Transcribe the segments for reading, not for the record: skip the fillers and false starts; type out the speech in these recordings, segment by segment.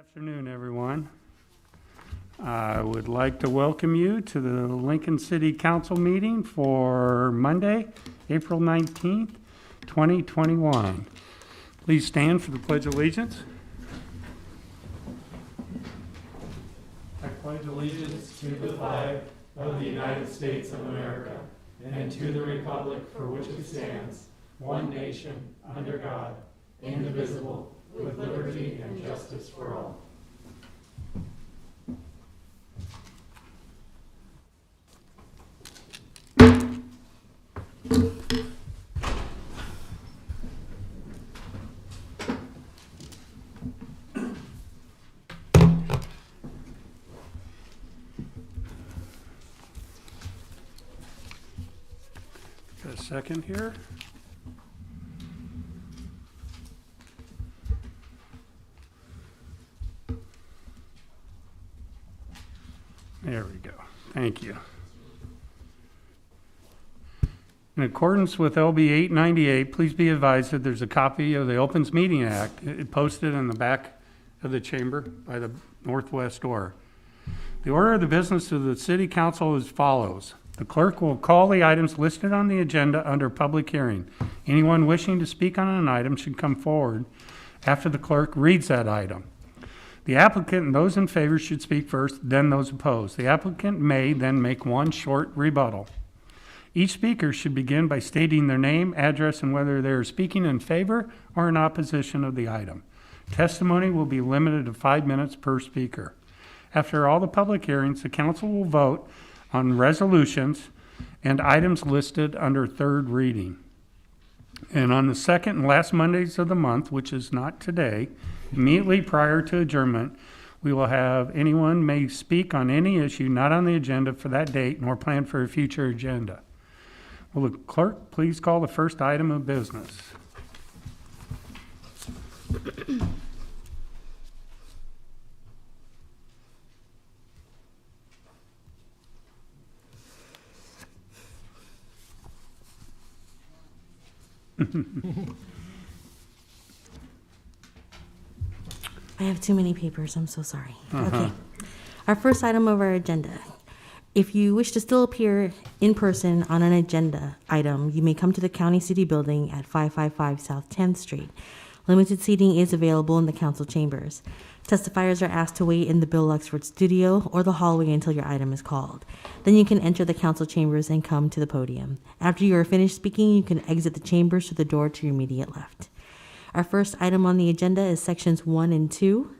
Afternoon, everyone. I would like to welcome you to the Lincoln City Council meeting for Monday, April 19th, 2021. Please stand for the Pledge of Allegiance. I pledge allegiance to the flag of the United States of America and to the republic for which it stands, one nation, under God, indivisible, with liberty and justice for all. Got a second here? There we go. Thank you. In accordance with LB 898, please be advised that there's a copy of the Opens Meeting Act posted in the back of the chamber by the northwest door. The order of the business of the City Council is as follows. The clerk will call the items listed on the agenda under public hearing. Anyone wishing to speak on an item should come forward after the clerk reads that item. The applicant and those in favor should speak first, then those opposed. The applicant may then make one short rebuttal. Each speaker should begin by stating their name, address, and whether they are speaking in favor or in opposition of the item. Testimony will be limited to 5 minutes per speaker. After all the public hearings, the council will vote on resolutions and items listed under third reading. And on the second and last Mondays of the month, which is not today, immediately prior to adjournment, we will have anyone may speak on any issue not on the agenda for that date nor planned for a future agenda. Will the clerk please call the first item of business? I have too many papers. I'm so sorry. Okay. Our first item of our agenda. If you wish to still appear in person on an agenda item, you may come to the County City Building at 555 South 10th Street. Limited seating is available in the council chambers. Testifiers are asked to wait in the Bill Luxford studio or the hallway until your item is called. Then you can enter the council chambers and come to the podium. After you are finished speaking, you can exit the chambers through the door to your immediate left. Our first item on the agenda is sections 1 and 2.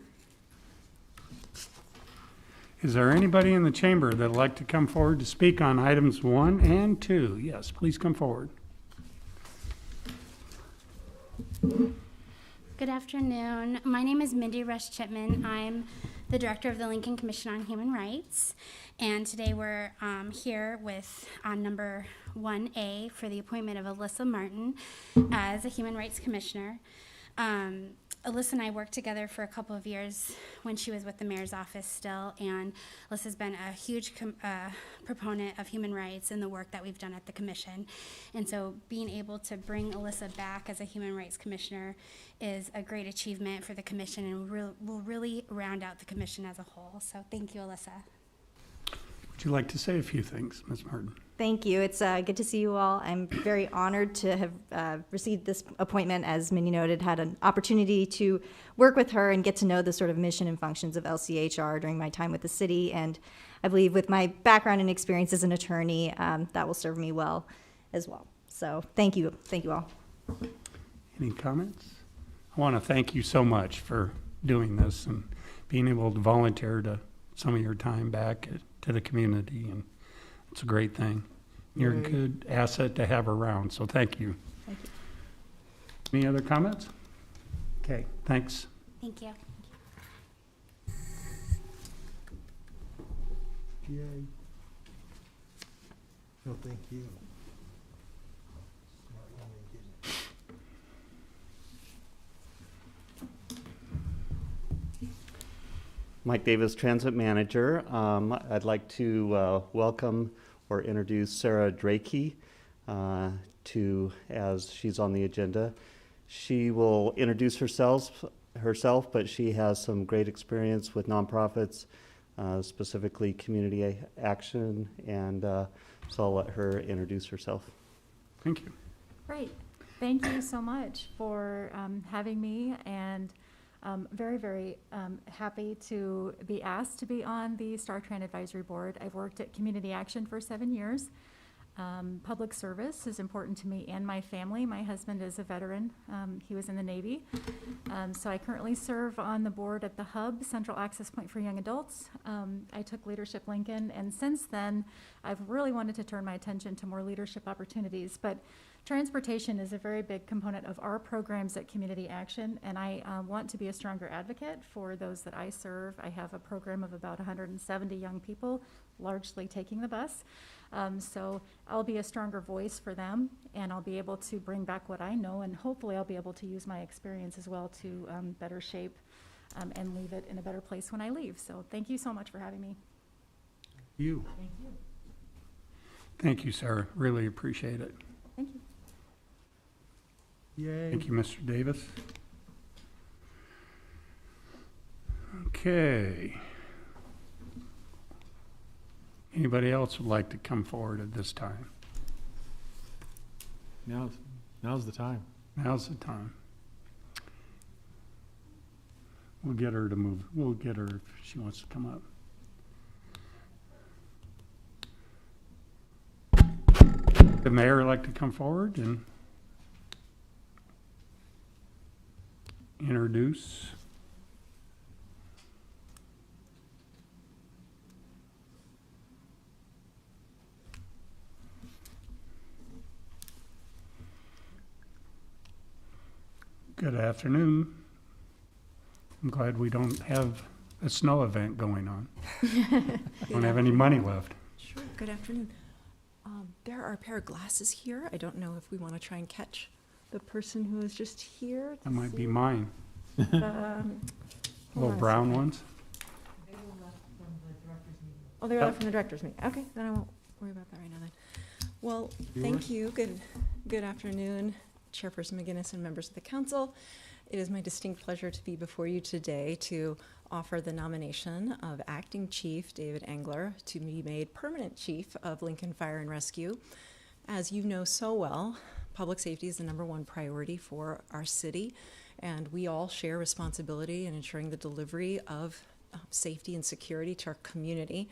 Is there anybody in the chamber that would like to come forward to speak on items 1 and 2? Yes, please come forward. Good afternoon. My name is Mindy Rush Chipman. I'm the director of the Lincoln Commission on Human Rights. And today we're here with number 1A for the appointment of Alyssa Martin as a Human Rights Commissioner. Alyssa and I worked together for a couple of years when she was with the mayor's office still, and Alyssa's been a huge proponent of human rights and the work that we've done at the commission. And so being able to bring Alyssa back as a human rights commissioner is a great achievement for the commission and will really round out the commission as a whole. So thank you, Alyssa. Would you like to say a few things, Ms. Martin? Thank you. It's good to see you all. I'm very honored to have received this appointment. As Minnie noted, had an opportunity to work with her and get to know the sort of mission and functions of LCHR during my time with the city. And I believe with my background and experience as an attorney, that will serve me well as well. So thank you. Thank you all. Any comments? I want to thank you so much for doing this and being able to volunteer to some of your time back to the community. And it's a great thing. You're a good asset to have around, so thank you. Thank you. Any other comments? Okay, thanks. Thank you. Yay. No, thank you. Mike Davis, Transit Manager. I'd like to welcome or introduce Sarah Drakey as she's on the agenda. She will introduce herself herself, but she has some great experience with nonprofits, specifically community action, and so I'll let her introduce herself. Thank you. Great. Thank you so much for having me, and very, very happy to be asked to be on the StarTran Advisory Board. I've worked at Community Action for 7 years. Public service is important to me and my family. My husband is a veteran. He was in the Navy. So I currently serve on the board at the Hub, Central Access Point for Young Adults. I took Leadership Lincoln, and since then, I've really wanted to turn my attention to more leadership opportunities. But transportation is a very big component of our programs at Community Action, and I want to be a stronger advocate for those that I serve. I have a program of about 170 young people, largely taking the bus. So I'll be a stronger voice for them, and I'll be able to bring back what I know, and hopefully I'll be able to use my experience as well to better shape and leave it in a better place when I leave. So thank you so much for having me. Thank you. Thank you, Sarah. Really appreciate it. Thank you. Yay. Thank you, Mr. Davis. Okay. Anybody else would like to come forward at this time? Now's the time. Now's the time. We'll get her to move. We'll get her if she wants to come up. The mayor would like to come forward and introduce. Good afternoon. I'm glad we don't have a snow event going on. Don't have any money left. Sure. Good afternoon. There are a pair of glasses here. I don't know if we want to try and catch the person who is just here. That might be mine. Hold Little on a brown second. ones. Oh, they were left from the director's meeting. Okay, then I won't worry about that right now then. Well, thank you. Good afternoon, Chairperson McGinnis and members of the council. It is my distinct pleasure to be before you today to offer the nomination of Acting Chief David Engler to be made permanent Chief of Lincoln Fire and Rescue. As you know so well, public safety is the #1 priority for our city, and we all share responsibility in ensuring the delivery of safety and security to our community.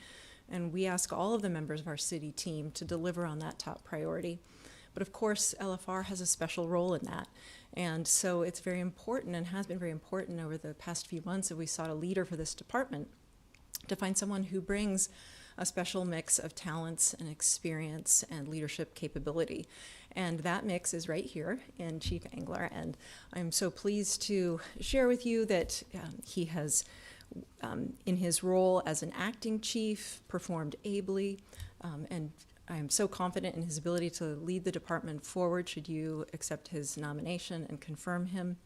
And we ask all of the members of our city team to deliver on that top priority. But of course, LFR has a special role in that. And so it's very important, and has been very important over the past few months, that we sought a leader for this department, to find someone who brings a special mix of talents and experience and leadership capability. And that mix is right here in Chief Engler. And I'm so pleased to share with you that he has, in his role as an acting chief, performed ably, and I am so confident in his ability to lead the department forward should you accept his nomination and confirm him.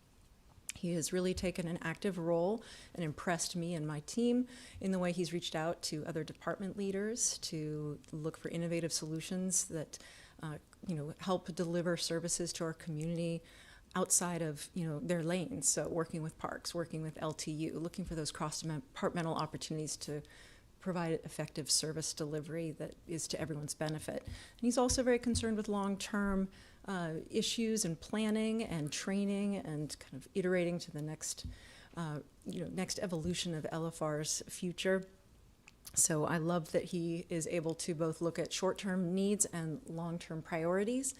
He has really taken an active role and impressed me and my team in the way he's reached out to other department leaders to look for innovative solutions that help deliver services to our community outside of their lanes. So working with parks, working with LTU, looking for those cross-departmental opportunities to provide effective service delivery that is to everyone's benefit. And he's also very concerned with long-term issues and planning and training and kind of iterating to the next evolution of LFR's future. So I love that he is able to both look at short-term needs and long-term priorities.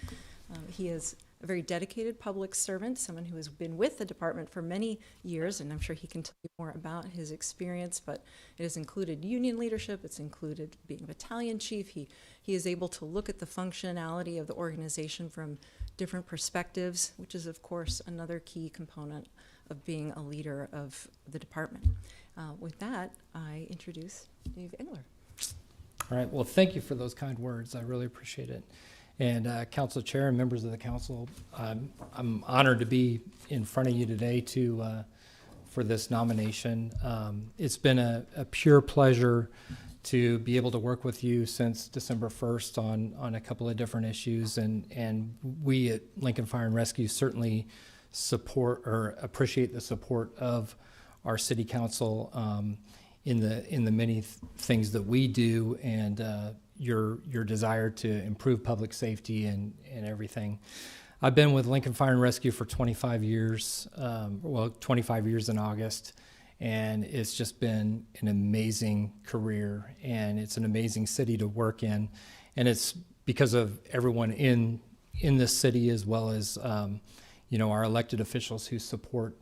He is a very dedicated public servant, someone who has been with the department for many years, and I'm sure he can tell you more about his experience, but it has included union leadership, it's included being a battalion chief. He is able to look at the functionality of the organization from different perspectives, which is, of course, another key component of being a leader of the department. With that, I introduce Dave Engler. All right. Well, thank you for those kind words. I really appreciate it. And Council Chair and members of the council, I'm honored to be in front of you today for this nomination. It's been a pure pleasure to be able to work with you since December 1st on a couple of different issues. And we at Lincoln Fire and Rescue certainly support or appreciate the support of our city council in the many things that we do, and your desire to improve public safety and everything. I've been with Lincoln Fire and Rescue for 25 years, 25 years in August, and it's just been an amazing career, and it's an amazing city to work in, and it's because of everyone in this city, as well as our elected officials who support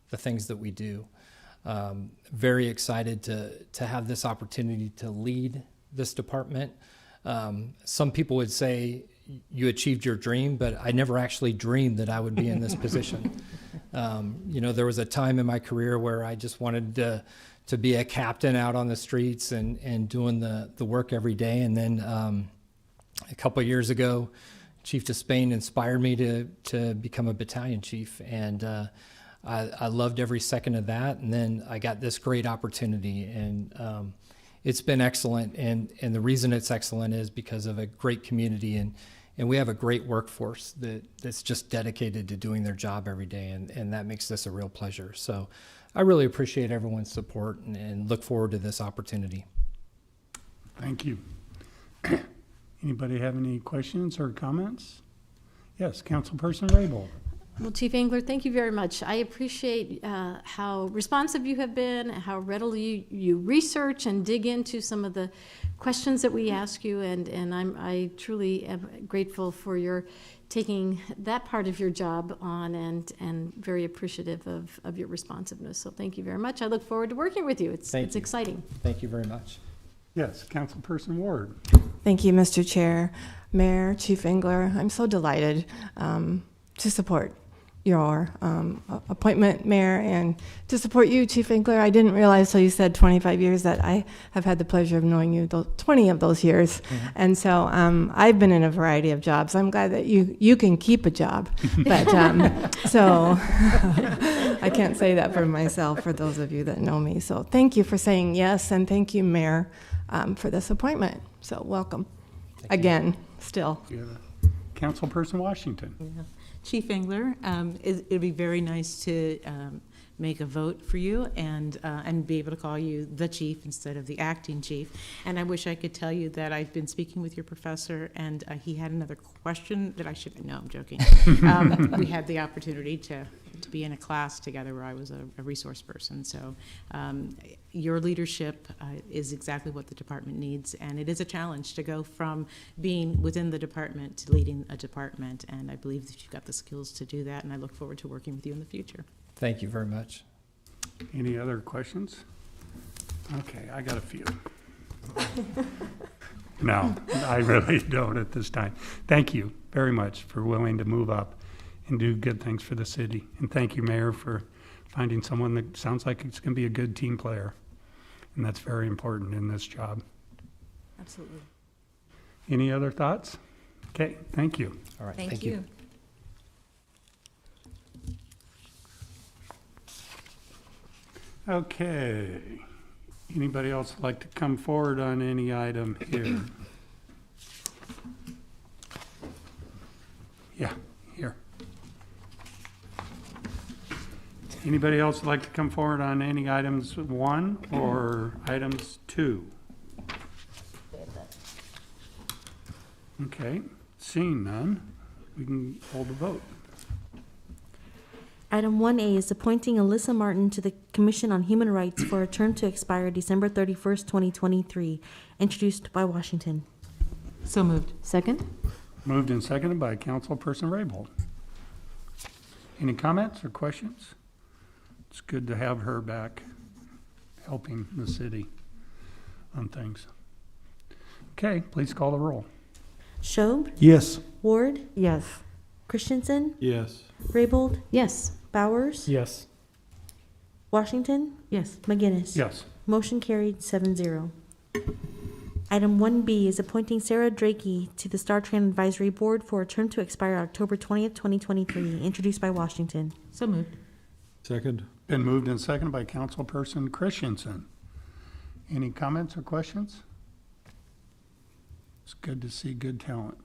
the things that we do. Very excited to have this opportunity to lead this department. Some people would say you achieved your dream, but I never actually dreamed that I would be in this position. There was a time in my career where I just wanted to be a captain out on the streets and doing the work every day. And then a couple of years ago, Chief Despain inspired me to become a battalion chief. And I loved every second of that. And then I got this great opportunity, and it's been excellent. And the reason it's excellent is because of a great community, and we have a great workforce that's just dedicated to doing their job every day. And that makes this a real pleasure. So I really appreciate everyone's support and look forward to this opportunity. Thank you. Anybody have any questions or comments? Yes, Councilperson Raybold. Well, Chief Engler, thank you very much. I appreciate how responsive you have been, how readily you research and dig into some of the questions that we ask you, and I truly am grateful for your taking that part of your job on, and very appreciative of your responsiveness. So thank you very much. I look forward to working with you. It's exciting. Thank you very much. Yes, Councilperson Ward. Thank you, Mr. Chair, Mayor, Chief Engler. I'm so delighted to support your appointment, Mayor, and to support you, Chief Engler. I didn't realize till you said 25 years that I have had the pleasure of knowing you 20 of those years. Mm-hmm. And so I've been in a variety of jobs. I'm glad that you can keep a job. But so I can't say that for myself, for those of you that know me. So thank you for saying yes, and thank you, Mayor, for this appointment. So welcome again, still. Yeah. Councilperson Washington. Yeah. Chief Engler, it'd be very nice to make a vote for you and be able to call you the chief instead of the acting chief. And I wish I could tell you that I've been speaking with your professor, and he had another question that I should know. I'm joking. We had the opportunity to be in a class together where I was a resource person. So your leadership is exactly what the department needs, and it is a challenge to go from being within the department to leading a department, and I believe that you've got the skills to do that, and I look forward to working with you in the future. Thank you very much. Any other questions? Okay, I got a few. No, I really don't at this time. Thank you very much for willing to move up and do good things for the city. And thank you, Mayor, for finding someone that sounds like it's going to be a good team player. And that's very important in this job. Absolutely. Any other thoughts? Okay, thank you. All right, Thank you. Okay. Anybody else like to come forward on any item here? Yeah, here. Anybody else like to come forward on any items 1 or items 2? Okay, seeing none, we can hold a vote. Item 1A is appointing Alyssa Martin to the Commission on Human Rights for a term to expire December 31st, 2023, introduced by Washington. So moved. Second? Moved and seconded by Councilperson Raybold. Any comments or questions? It's good to have her back helping the city on things. Okay, please call the roll. Schob, Yes. Ward, Yes. Christensen, Yes. Raybold, Yes. Bowers, Yes. Washington, Yes. McGinnis. Yes. Motion carried 7-0. Item 1B is appointing Sarah Drakey to the Star Trend Advisory Board for a term to expire October 20th, 2023, introduced by Washington. So moved. Second. Been moved and seconded by Councilperson Christensen. Any comments or questions? It's good to see good talent.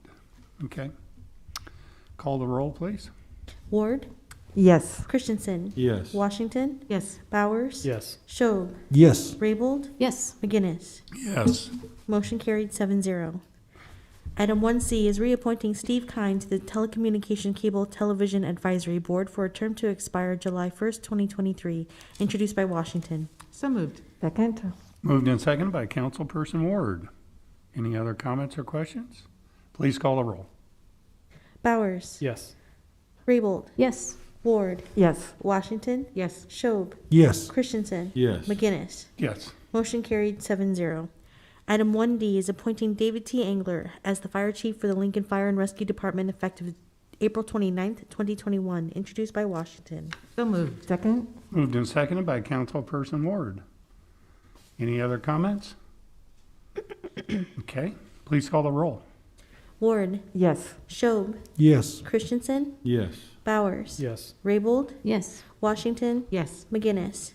Okay. Call the roll, please. Ward, Yes. Christensen. Yes. Washington. Yes. Bowers. Yes. Schob. Yes. Raybold. Yes. McGinnis. Yes. Motion carried 7-0. Item 1C is reappointing Steve Kine to the Telecommunication Cable Television Advisory Board for a term to expire July 1st, 2023, introduced by Washington. So moved. Second. Moved and seconded by Councilperson Ward. Any other comments or questions? Please call the roll. Bowers. Yes. Raybold. Yes. Ward. Yes. Washington. Yes. Schob. Yes. Christensen. Yes. McGinnis. Yes. Motion carried 7-0. Item 1D is appointing David T. Engler as the fire chief for the Lincoln Fire and Rescue Department effective April 29th, 2021, introduced by Washington. So moved. Second. Moved and seconded by Councilperson Ward. Any other comments? Okay, please call the roll. Ward. Yes. Schob. Yes. Christensen. Yes. Bowers. Yes. Raybold. Yes. Washington. Yes. McGinnis.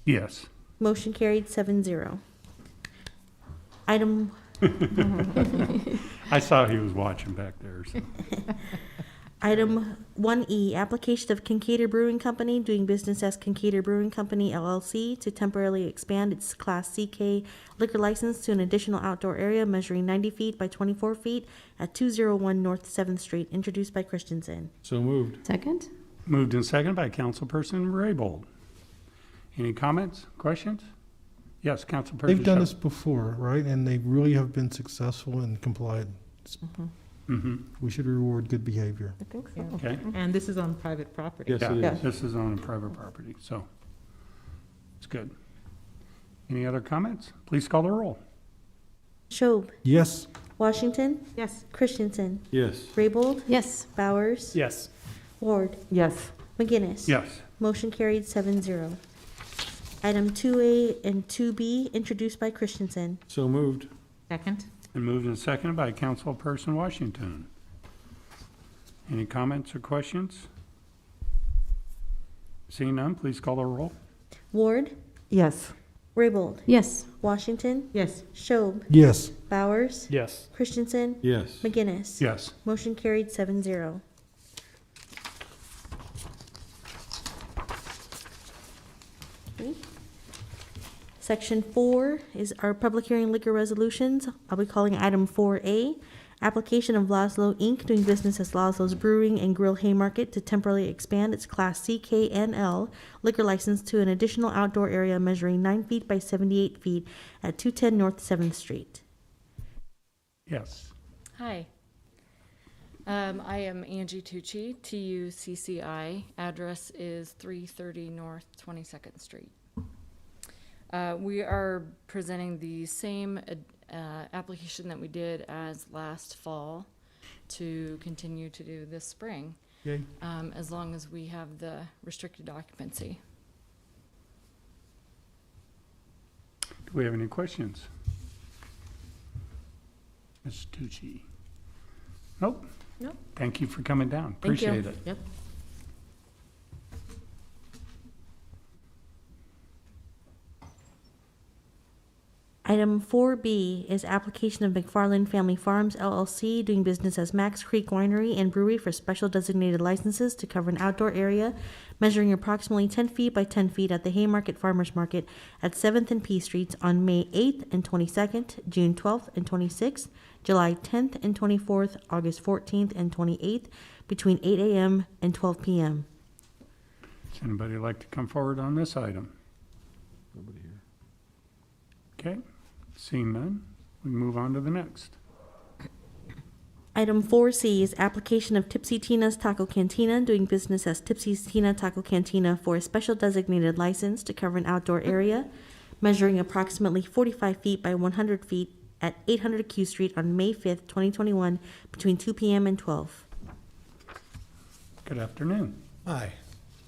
Yes. Motion carried 7-0. Item I saw he was watching back there. So. Item 1E, application of Kincaid Brewing Company doing business as Kincaid Brewing Company LLC to temporarily expand its Class CK liquor license to an additional outdoor area measuring 90 feet by 24 feet at 201 North 7th Street, introduced by Christensen. So moved. Second? Moved and seconded by Councilperson Raybold. Any comments, questions? Yes, Councilperson. They've done Schob. this before, right? And they really have been successful and complied. Mm-hmm. We should reward good behavior. I think so. Okay. And this is on private property. Yes, Yeah, it is. this is on a private property, so it's good. Any other comments? Please call the roll. Schob. Yes. Washington. Yes. Christensen. Yes. Raybold. Yes. Bowers. Yes. Ward. Yes. McGinnis. Yes. Motion carried 7-0. Item 2A and 2B, introduced by Christensen. So moved. Second. And moved and seconded by Councilperson Washington. Any comments or questions? Seeing none, please call the roll. Ward. Yes. Raybold. Yes. Washington. Yes. Schob. Yes. Bowers. Yes. Christensen. Yes. McGinnis. Yes. Motion carried 7-0. Okay. Section 4 is our public hearing liquor resolutions. I'll be calling item 4A. Application of Laszlo Inc. doing business as Laszlo's Brewing and Grill Haymarket to temporarily expand its Class CKNL liquor license to an additional outdoor area measuring 9 feet by 78 feet at 210 North 7th Street. Yes. Hi. I am Angie Tucci, Tucci. Address is 330 North 22nd Street. We are presenting the same application that we did as last fall to continue to do this spring, Yay. as long as we have the restricted occupancy. Do we have any questions? Ms. Tucci? Nope. Nope. Thank you for coming down. Thank you. Appreciate it. Yep. Item 4B is application of McFarland Family Farms LLC doing business as Max Creek Winery and Brewery for special designated licenses to cover an outdoor area measuring approximately 10 feet by 10 feet at the Haymarket Farmers Market at 7th and P Streets on May 8th and 22nd, June 12th and 26th, July 10th and 24th, August 14th and 28th, between 8 a.m. and 12 p.m. Does anybody like to come forward on this item? Nobody here. Okay, seeing none, we move on to the next. Item 4C is application of Tipsy Tina's Taco Cantina doing business as Tipsy Tina Taco Cantina for a special designated license to cover an outdoor area measuring approximately 45 feet by 100 feet at 800 Q Street on May 5th, 2021, between 2 p.m. and 12. Good afternoon. Hi,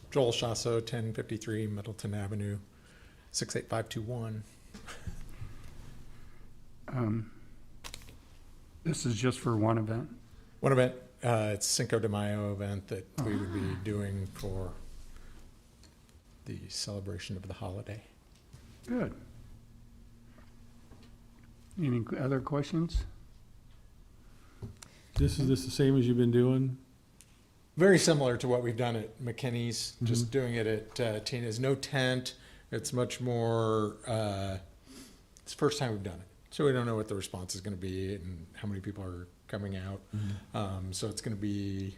Joel Shasso, 1053 Middleton Avenue, 68521. This is just for one event. One event, it's Cinco de Mayo event that we would be doing for the celebration of the holiday. Good. Any other questions? This is the same as you've been doing? very similar to what we've done at McKinney's, just doing it at Tina's. No tent. It's much more, it's the first time we've done it. So we don't know what the response is going to be and how many people are coming out. So it's going to be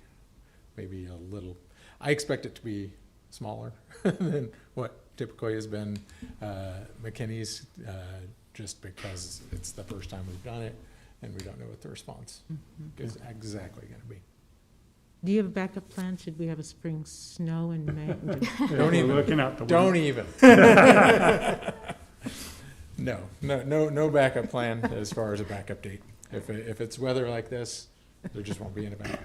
maybe a little, I expect it to be smaller than what typically has been McKinney's, just because it's the first time we've done it and we don't know what the response is exactly going to be. Do you have a backup plan? Should we have a spring snow in May? Don't even. Looking out the Don't window. even. No backup plan as far as a backup date. If it's weather like this, there just won't be any backup.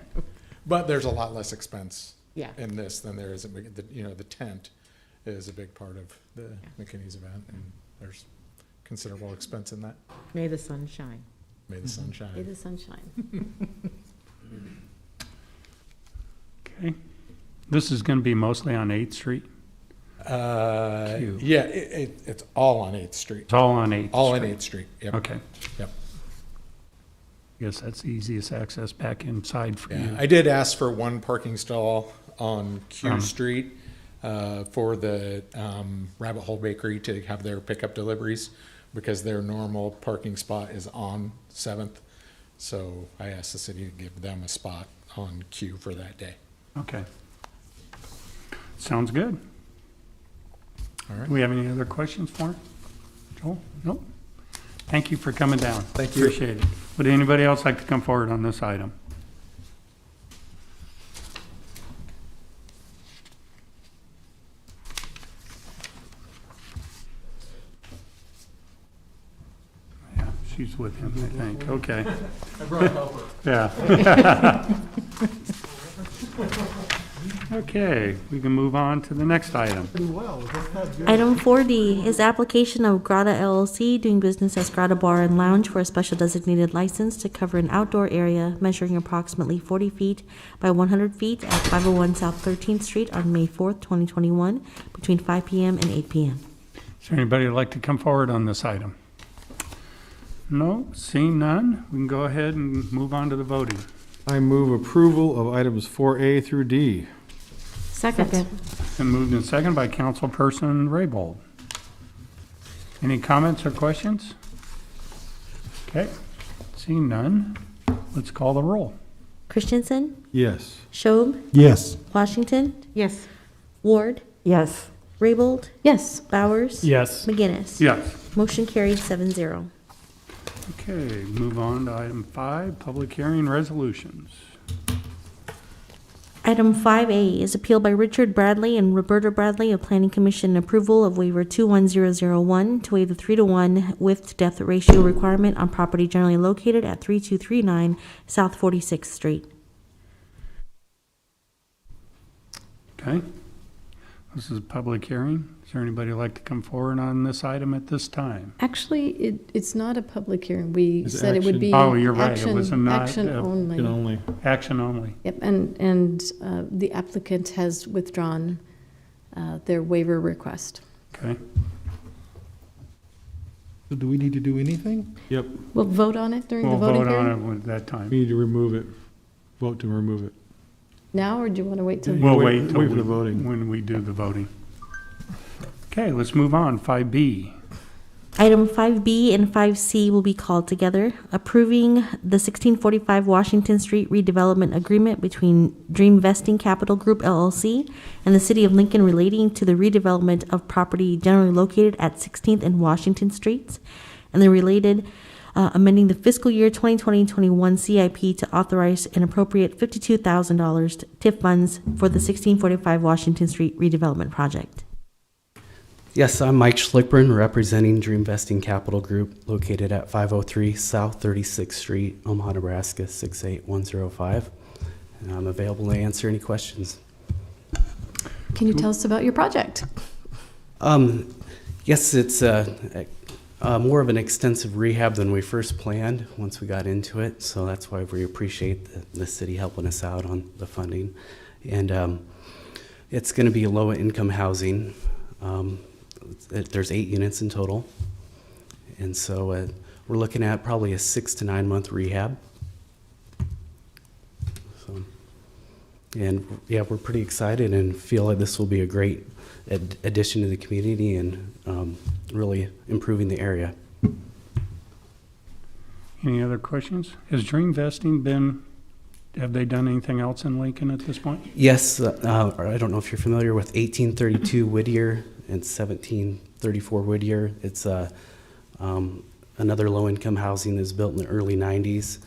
But there's a lot less expense Yeah. in this than there is at the tent is a big part of the McKinney's event, and there's considerable expense in that. May the sun shine. May the sun May shine. the sunshine. Okay. This is going to be mostly on 8th Street. Q. Yeah, it's all on 8th Street. It's all on 8th All on Street. 8th Street. Yep. Okay. Yep. I guess that's the easiest access back inside for Yeah, you. I did ask for one parking stall on Q Uh-huh. Street for the Rabbit Hole Bakery to have their pickup deliveries because their normal parking spot is on 7th. So I asked the city to give them a spot on Q for that day. Okay. Sounds good. All right. Do we have any other questions for him? Joel? Nope. Thank you for coming down. Thank you. Appreciate it. Would anybody else like to come forward on this item? Yeah, she's with him, I think. Okay. I brought helper. Yeah. Okay, we can move on to the next item. Pretty well. That's not good. Item 4D is application of Grata LLC doing business as Grata Bar and Lounge for a special designated license to cover an outdoor area measuring approximately 40 feet by 100 feet at 501 South 13th Street on May 4th, 2021, between 5 p.m. and 8 p.m. Is there anybody who'd like to come forward on this item? No, seeing none, we can go ahead and move on to the voting. I move approval of items 4A through D. Second. Been moved and seconded by Councilperson Raybold. Any comments or questions? Okay, seeing none, let's call the roll. Christensen, Yes. Schob, Yes. Washington, Yes. Ward, Yes. Raybold, Yes. Bowers, Yes. McGinnis. Yes. Motion carried 7-0. Okay, move on to item 5, public hearing resolutions. Item 5A is appeal by Richard Bradley and Roberta Bradley of Planning Commission approval of waiver 21001 to waive the 3-to-1 width-to-depth ratio requirement on property generally located at 3239 South 46th Street. Okay, this is a public hearing. Is there anybody who'd like to come forward on this item at this time? Actually, it's not a public hearing. We It's said it would action. be Oh, you're right. It action, was not, action uh, only. Can only. Action only. Yep, and the applicant has withdrawn their waiver request. Okay, So do we need to do anything? Yep. We'll vote on it during the we'll voting vote on period? it with that time. We need to remove it. Vote to remove it. Now, or do you want to wait till? We'll Wait- wait till wait for the voting. when we do the voting. Okay, let's move on. 5B. Item 5B and 5C will be called together, approving the 1645 Washington Street redevelopment agreement between Dream Vesting Capital Group LLC and the City of Lincoln relating to the redevelopment of property generally located at 16th and Washington Streets, and the related amending the fiscal year 2020-21 CIP to authorize an appropriate $52,000 TIF funds for the 1645 Washington Street redevelopment project. Yes, I'm Mike Schlickburn, representing Dream Vesting Capital Group, located at 503 South 36th Street, Omaha, Nebraska 68105. And I'm available to answer any questions. Can you tell us about your project? Yes, it's more of an extensive rehab than we first planned once we got into it, so that's why we appreciate the city helping us out on the funding. And it's going to be low-income housing. There's 8 units in total, and so we're looking at probably a 6 to 9 month rehab. So And yeah, we're pretty excited and feel like this will be a great addition to the community and really improving the area. Any other questions? Has Dream Vesting have they done anything else in Lincoln at this point? Yes, I don't know if you're familiar with 1832 Whittier and 1734 Whittier. It's another low-income housing that was built in the early 90s,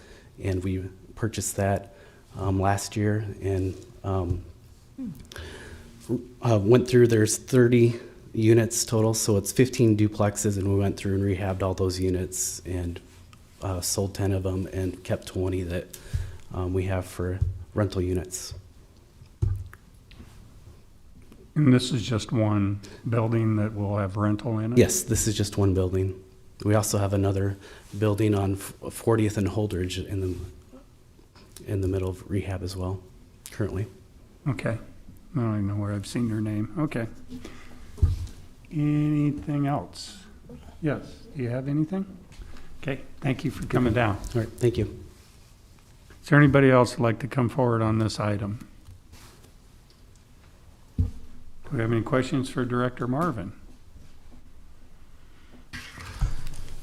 and we purchased that last year and went through, there's 30 units total, so it's 15 duplexes, and we went through and rehabbed all those units and sold 10 of them and kept 20 that we have for rental units. And this is just one building that will have rental in it? Yes, this is just one building. We also have another building on 40th and Holdridge in the middle of rehab as well, currently. Okay. I don't even know where I've seen your name. Okay. Anything else? Yes. Do you have anything? Okay. Thank you for coming down. All right, thank you. Is there anybody else who'd like to come forward on this item? Do we have any questions for Director Marvin?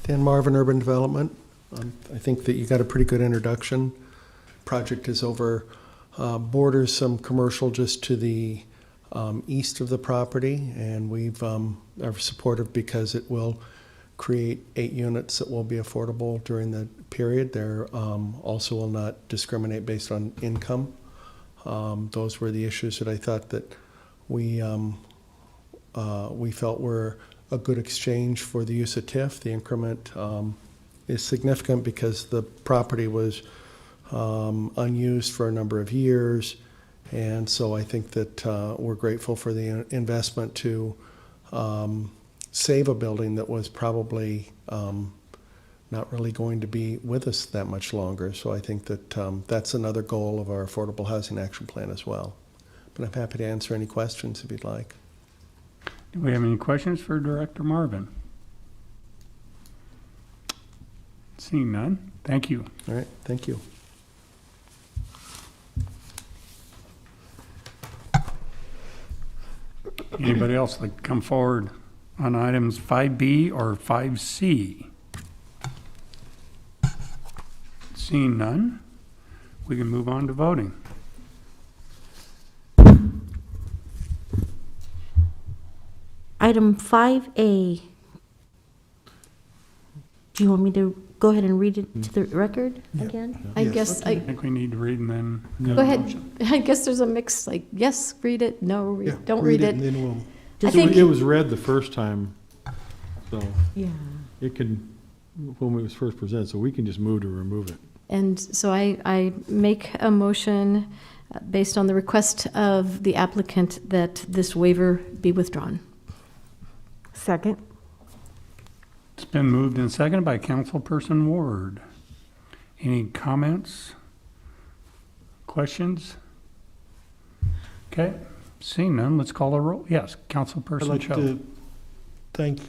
Dan Marvin, Urban Development. I think that you got a pretty good introduction. Project is over, borders some commercial just to the east of the property, and we've are supportive because it will create 8 units that will be affordable during the period. There also will not discriminate based on income. Those were the issues that I thought that we felt were a good exchange for the use of TIF. The increment is significant because the property was unused for a number of years, and so I think that we're grateful for the investment to save a building that was probably not really going to be with us that much longer. So I think that that's another goal of our Affordable Housing Action Plan as well. But I'm happy to answer any questions if you'd like. Do we have any questions for Director Marvin? Seeing none, thank you. All right, thank you. Anybody else like to come forward on items 5B or 5C? Seeing none, we can move on to voting. Item 5A. Do you want me to go ahead and read it to the record again? I guess, I think we need to read and then. go ahead. I guess there's a mix, like, yes, read it, no, Yeah, don't read it. And then we'll, I think, It was read the first time, so Yeah. it could, when it was first presented, so we can just move to remove it. and so I make a motion based on the request of the applicant that this waiver be withdrawn. Second. It's been moved and seconded by Councilperson Ward. Any comments? Questions? Okay, seeing none, let's call a roll. Yes, I'd Councilperson like Cho. to thank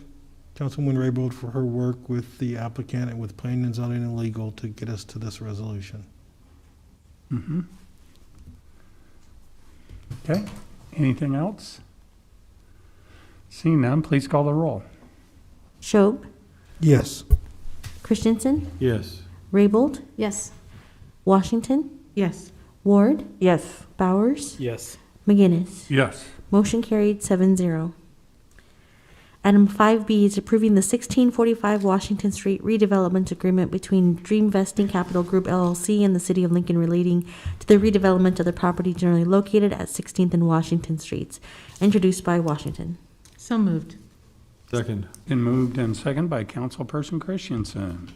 Councilwoman Raybold for her work with the applicant and with planning and zoning and legal to get us to this resolution. Mhm. Okay, anything else? Seeing none, please call the roll. Schob, Yes. Christensen, Yes. Raybold, Yes. Washington, Yes. Ward, Yes. Bowers, Yes. McGinnis. Yes. Motion carried 7-0. Item 5B is approving the 1645 Washington Street redevelopment agreement between Dream Vesting Capital Group LLC and the City of Lincoln relating to the redevelopment of the property generally located at 16th and Washington Streets, introduced by Washington. So moved. Second. Been moved and seconded by Councilperson Christensen.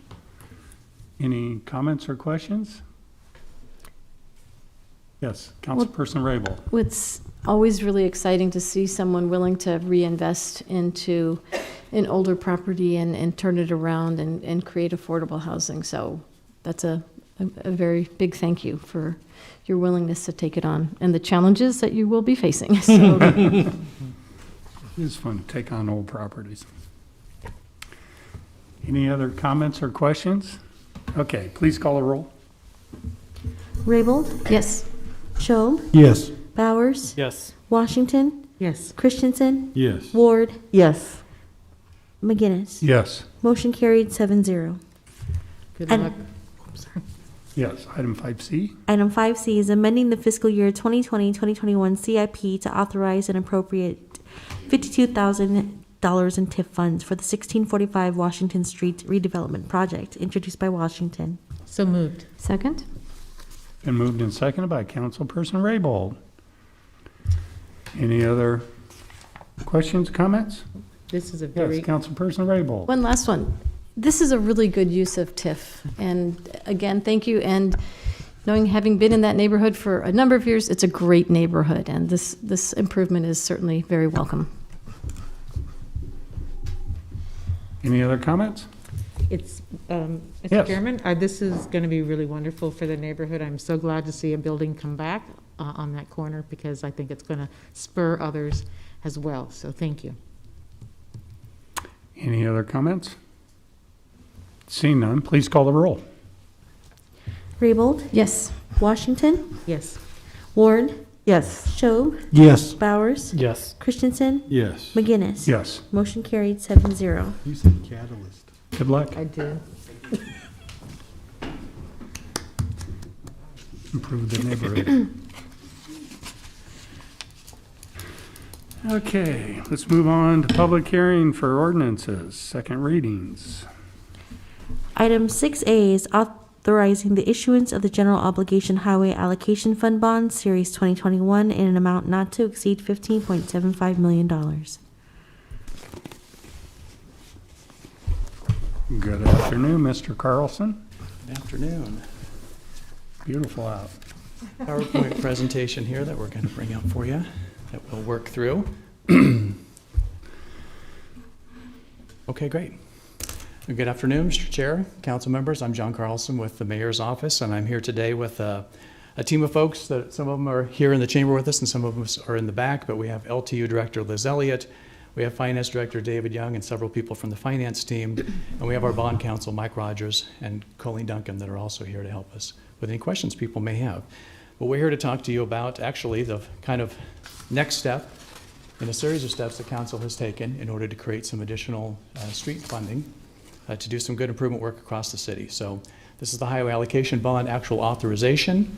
Any comments or questions? Yes, Councilperson Rabel. It's always really exciting to see someone willing to reinvest into an older property and turn it around and create affordable housing. So that's a very big thank you for your willingness to take it on and the challenges that you will be facing. So It's fun to take on old properties. Any other comments or questions? Okay, please call a roll. Raybold, yes. Schob, Yes. Bowers, Yes. Washington, Yes. Christensen, Yes. Ward, Yes. McGinnis. Yes. Motion carried 7-0. Good And- luck. Yes. Item 5C. Item 5C is amending the fiscal year 2020-2021 CIP to authorize and appropriate $52,000 in TIF funds for the 1645 Washington Street redevelopment project, introduced by Washington. So moved. Second? Been moved and seconded by Councilperson Raybold. Any other questions, comments? This is a Yes, very, Councilperson Raybold. One last one. This is a really good use of TIF. And again, thank you. And knowing, having been in that neighborhood for a number of years, it's a great neighborhood. And this improvement is certainly very welcome. Any other comments? it's, Mr. Yes. Chairman, this is going to be really wonderful for the neighborhood. I'm so glad to see a building come back on that corner because I think it's going to spur others as well. So thank you. Any other comments? Seeing none, please call the roll. Raybold, Yes. Washington, Yes. Ward, Yes. Schob, Yes. Bowers, Yes. Christensen, Yes. McGinnis. Yes. Motion carried 7-0. You said catalyst. Good luck. I did. Improve the neighborhood. Okay, let's move on to public hearing for ordinances, second readings. Item 6A is authorizing the issuance of the General Obligation Highway Allocation Fund Bond, Series 2021, in an amount not to exceed $15.75 million. Good afternoon, Mr. Carlson. Good afternoon. Beautiful out. PowerPoint presentation here that we're going to bring up for you that we'll work through. Okay, great. Good afternoon, Mr. Chair, council members. I'm John Carlson with the Mayor's Office, and I'm here today with a team of folks that some of them are here in the chamber with us and some of us are in the back, but we have LTU Director Liz Elliott, we have Finance Director David Young and several people from the finance team, and we have our bond counsel Mike Rogers and Colleen Duncan that are also here to help us with any questions people may have. But we're here to talk to you about actually the kind of next step in a series of steps the council has taken in order to create some additional street funding to do some good improvement work across the city. So this is the highway allocation bond actual authorization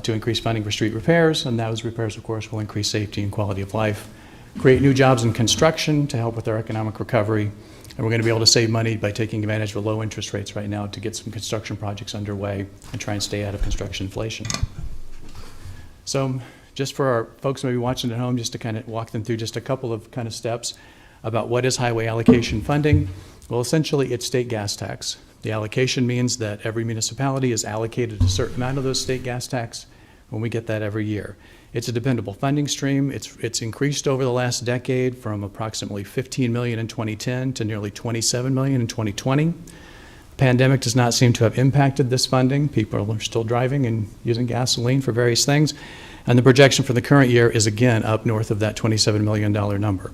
to increase funding for street repairs, and those repairs, of course, will increase safety and quality of life, create new jobs in construction to help with our economic recovery, and we're going to be able to save money by taking advantage of the low interest rates right now to get some construction projects underway and try and stay out of construction inflation. So just for our folks maybe watching at home, just to kind of walk them through just a couple of kind of steps about what is highway allocation funding. Well, essentially it's state gas tax. The allocation means that every municipality is allocated a certain amount of those state gas tax when we get that every year. It's a dependable funding stream. It's increased over the last decade from approximately $15 million in 2010 to nearly $27 million in 2020. The pandemic does not seem to have impacted this funding. People are still driving and using gasoline for various things. And the projection for the current year is again up north of that $27 million number.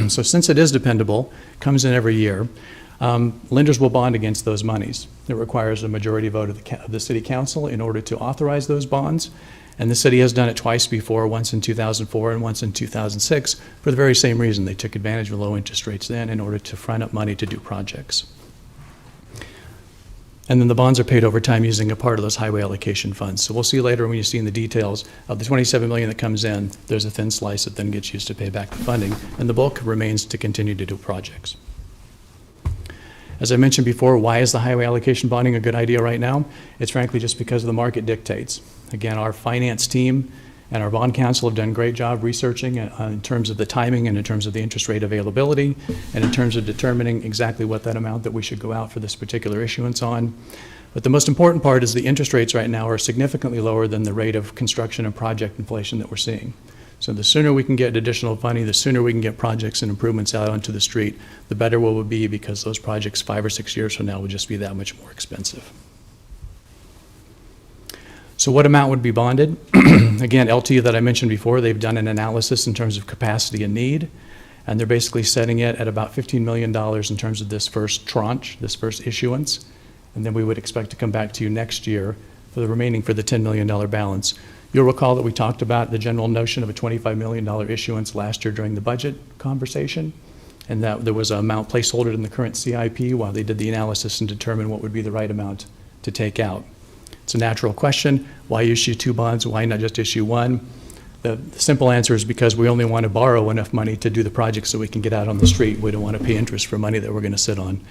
So since it is dependable, comes in every year, lenders will bond against those monies. It requires a majority vote of the city council in order to authorize those bonds. And the city has done it twice before, once in 2004 and once in 2006, for the very same reason. They took advantage of low interest rates then in order to front up money to do projects. And then the bonds are paid over time using a part of those highway allocation funds. So we'll see later when you see in the details of the $27 million that comes in, there's a thin slice that then gets used to pay back the funding, and the bulk remains to continue to do projects. As I mentioned before, why is the highway allocation bonding a good idea right now? It's frankly just because the market dictates. Again, our finance team and our bond counsel have done a great job researching in terms of the timing and in terms of the interest rate availability and in terms of determining exactly what that amount that we should go out for this particular issuance on. But the most important part is the interest rates right now are significantly lower than the rate of construction and project inflation that we're seeing. So the sooner we can get additional funding, the sooner we can get projects and improvements out onto the street, the better we will be, because those projects 5 or 6 years from now will just be that much more expensive. So what amount would be bonded? Again, LTU that I mentioned before, they've done an analysis in terms of capacity and need, and they're basically setting it at about $15 million in terms of this first tranche, this first issuance, and then we would expect to come back to you next year for the $10 million balance. You'll recall that we talked about the general notion of a $25 million issuance last year during the budget conversation, and that there was an amount placeholder in the current CIP while they did the analysis and determined what would be the right amount to take out. It's a natural question. Why issue 2 bonds? Why not just issue 1? The simple answer is because we only want to borrow enough money to do the projects so we can get out on the street. We don't want to pay interest for money that we're going to sit on.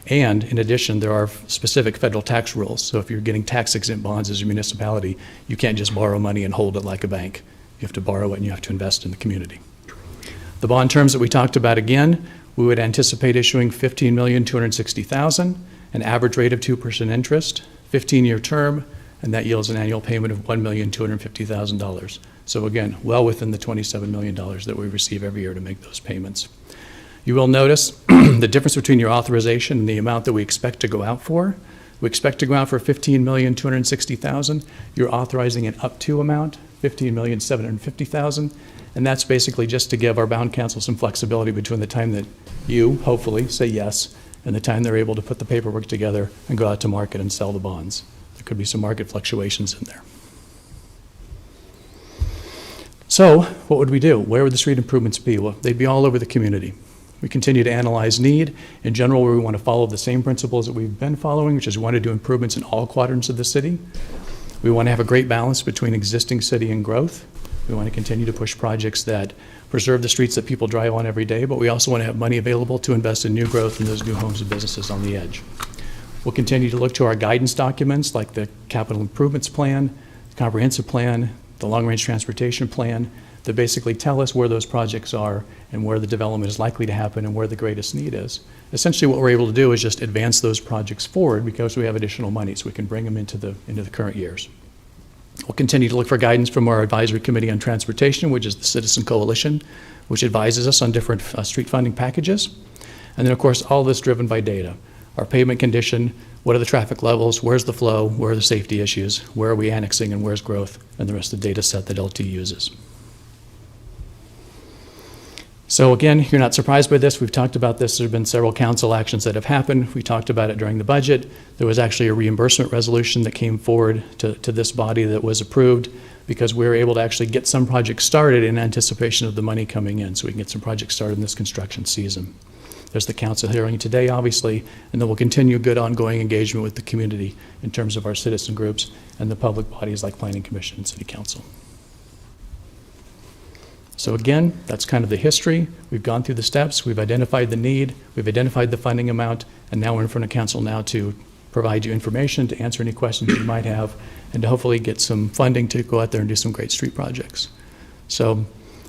And in addition, there are specific federal tax rules. So if you're getting tax-exempt bonds as a municipality, you can't just borrow money and hold it like a bank. You have to borrow it and you have to invest in the community. The bond terms that we talked about again, we would anticipate issuing $15,260,000, an average rate of 2% interest, 15-year term, and that yields an annual payment of $1,250,000. So again, well within the $27 million that we receive every year to make those payments. You will notice the difference between your authorization and the amount that we expect to go out for. We expect to go out for $15,260,000. You're authorizing an up to amount, $15,750,000, and that's basically just to give our bond counsel some flexibility between the time that you, hopefully, say yes, and the time they're able to put the paperwork together and go out to market and sell the bonds. There could be some market fluctuations in there. So what would we do? Where would the street improvements be? Well, they'd be all over the community. We continue to analyze need. In general, we want to follow the same principles that we've been following, which is we want to do improvements in all quadrants of the city. We want to have a great balance between existing city and growth. We want to continue to push projects that preserve the streets that people drive on every day, but we also want to have money available to invest in new growth in those new homes and businesses on the edge. We'll continue to look to our guidance documents like the capital improvements plan, the comprehensive plan, the long-range transportation plan, that basically tell us where those projects are and where the development is likely to happen and where the greatest need is. Essentially what we're able to do is just advance those projects forward because we have additional money, so we can bring them into the current years. We'll continue to look for guidance from our advisory committee on transportation, which is the Citizen Coalition, which advises us on different street funding packages. And then of course, all this driven by data. Our pavement condition, what are the traffic levels, where's the flow, where are the safety issues, where are we annexing and where's growth, and the rest of the data set that LT uses. So again, you're not surprised by this. We've talked about this. There have been several council actions that have happened. We talked about it during the budget. There was actually a reimbursement resolution that came forward to this body that was approved because we were able to actually get some projects started in anticipation of the money coming in, so we can get some projects started in this construction season. There's the council hearing today, obviously, and then we'll continue good ongoing engagement with the community in terms of our citizen groups and the public bodies like Planning Commission and City Council. So again, that's kind of the history. We've gone through the steps, we've identified the need, we've identified the funding amount, and now we're in front of council now to provide you information, to answer any questions you might have, and to hopefully get some funding to go out there and do some great street projects. So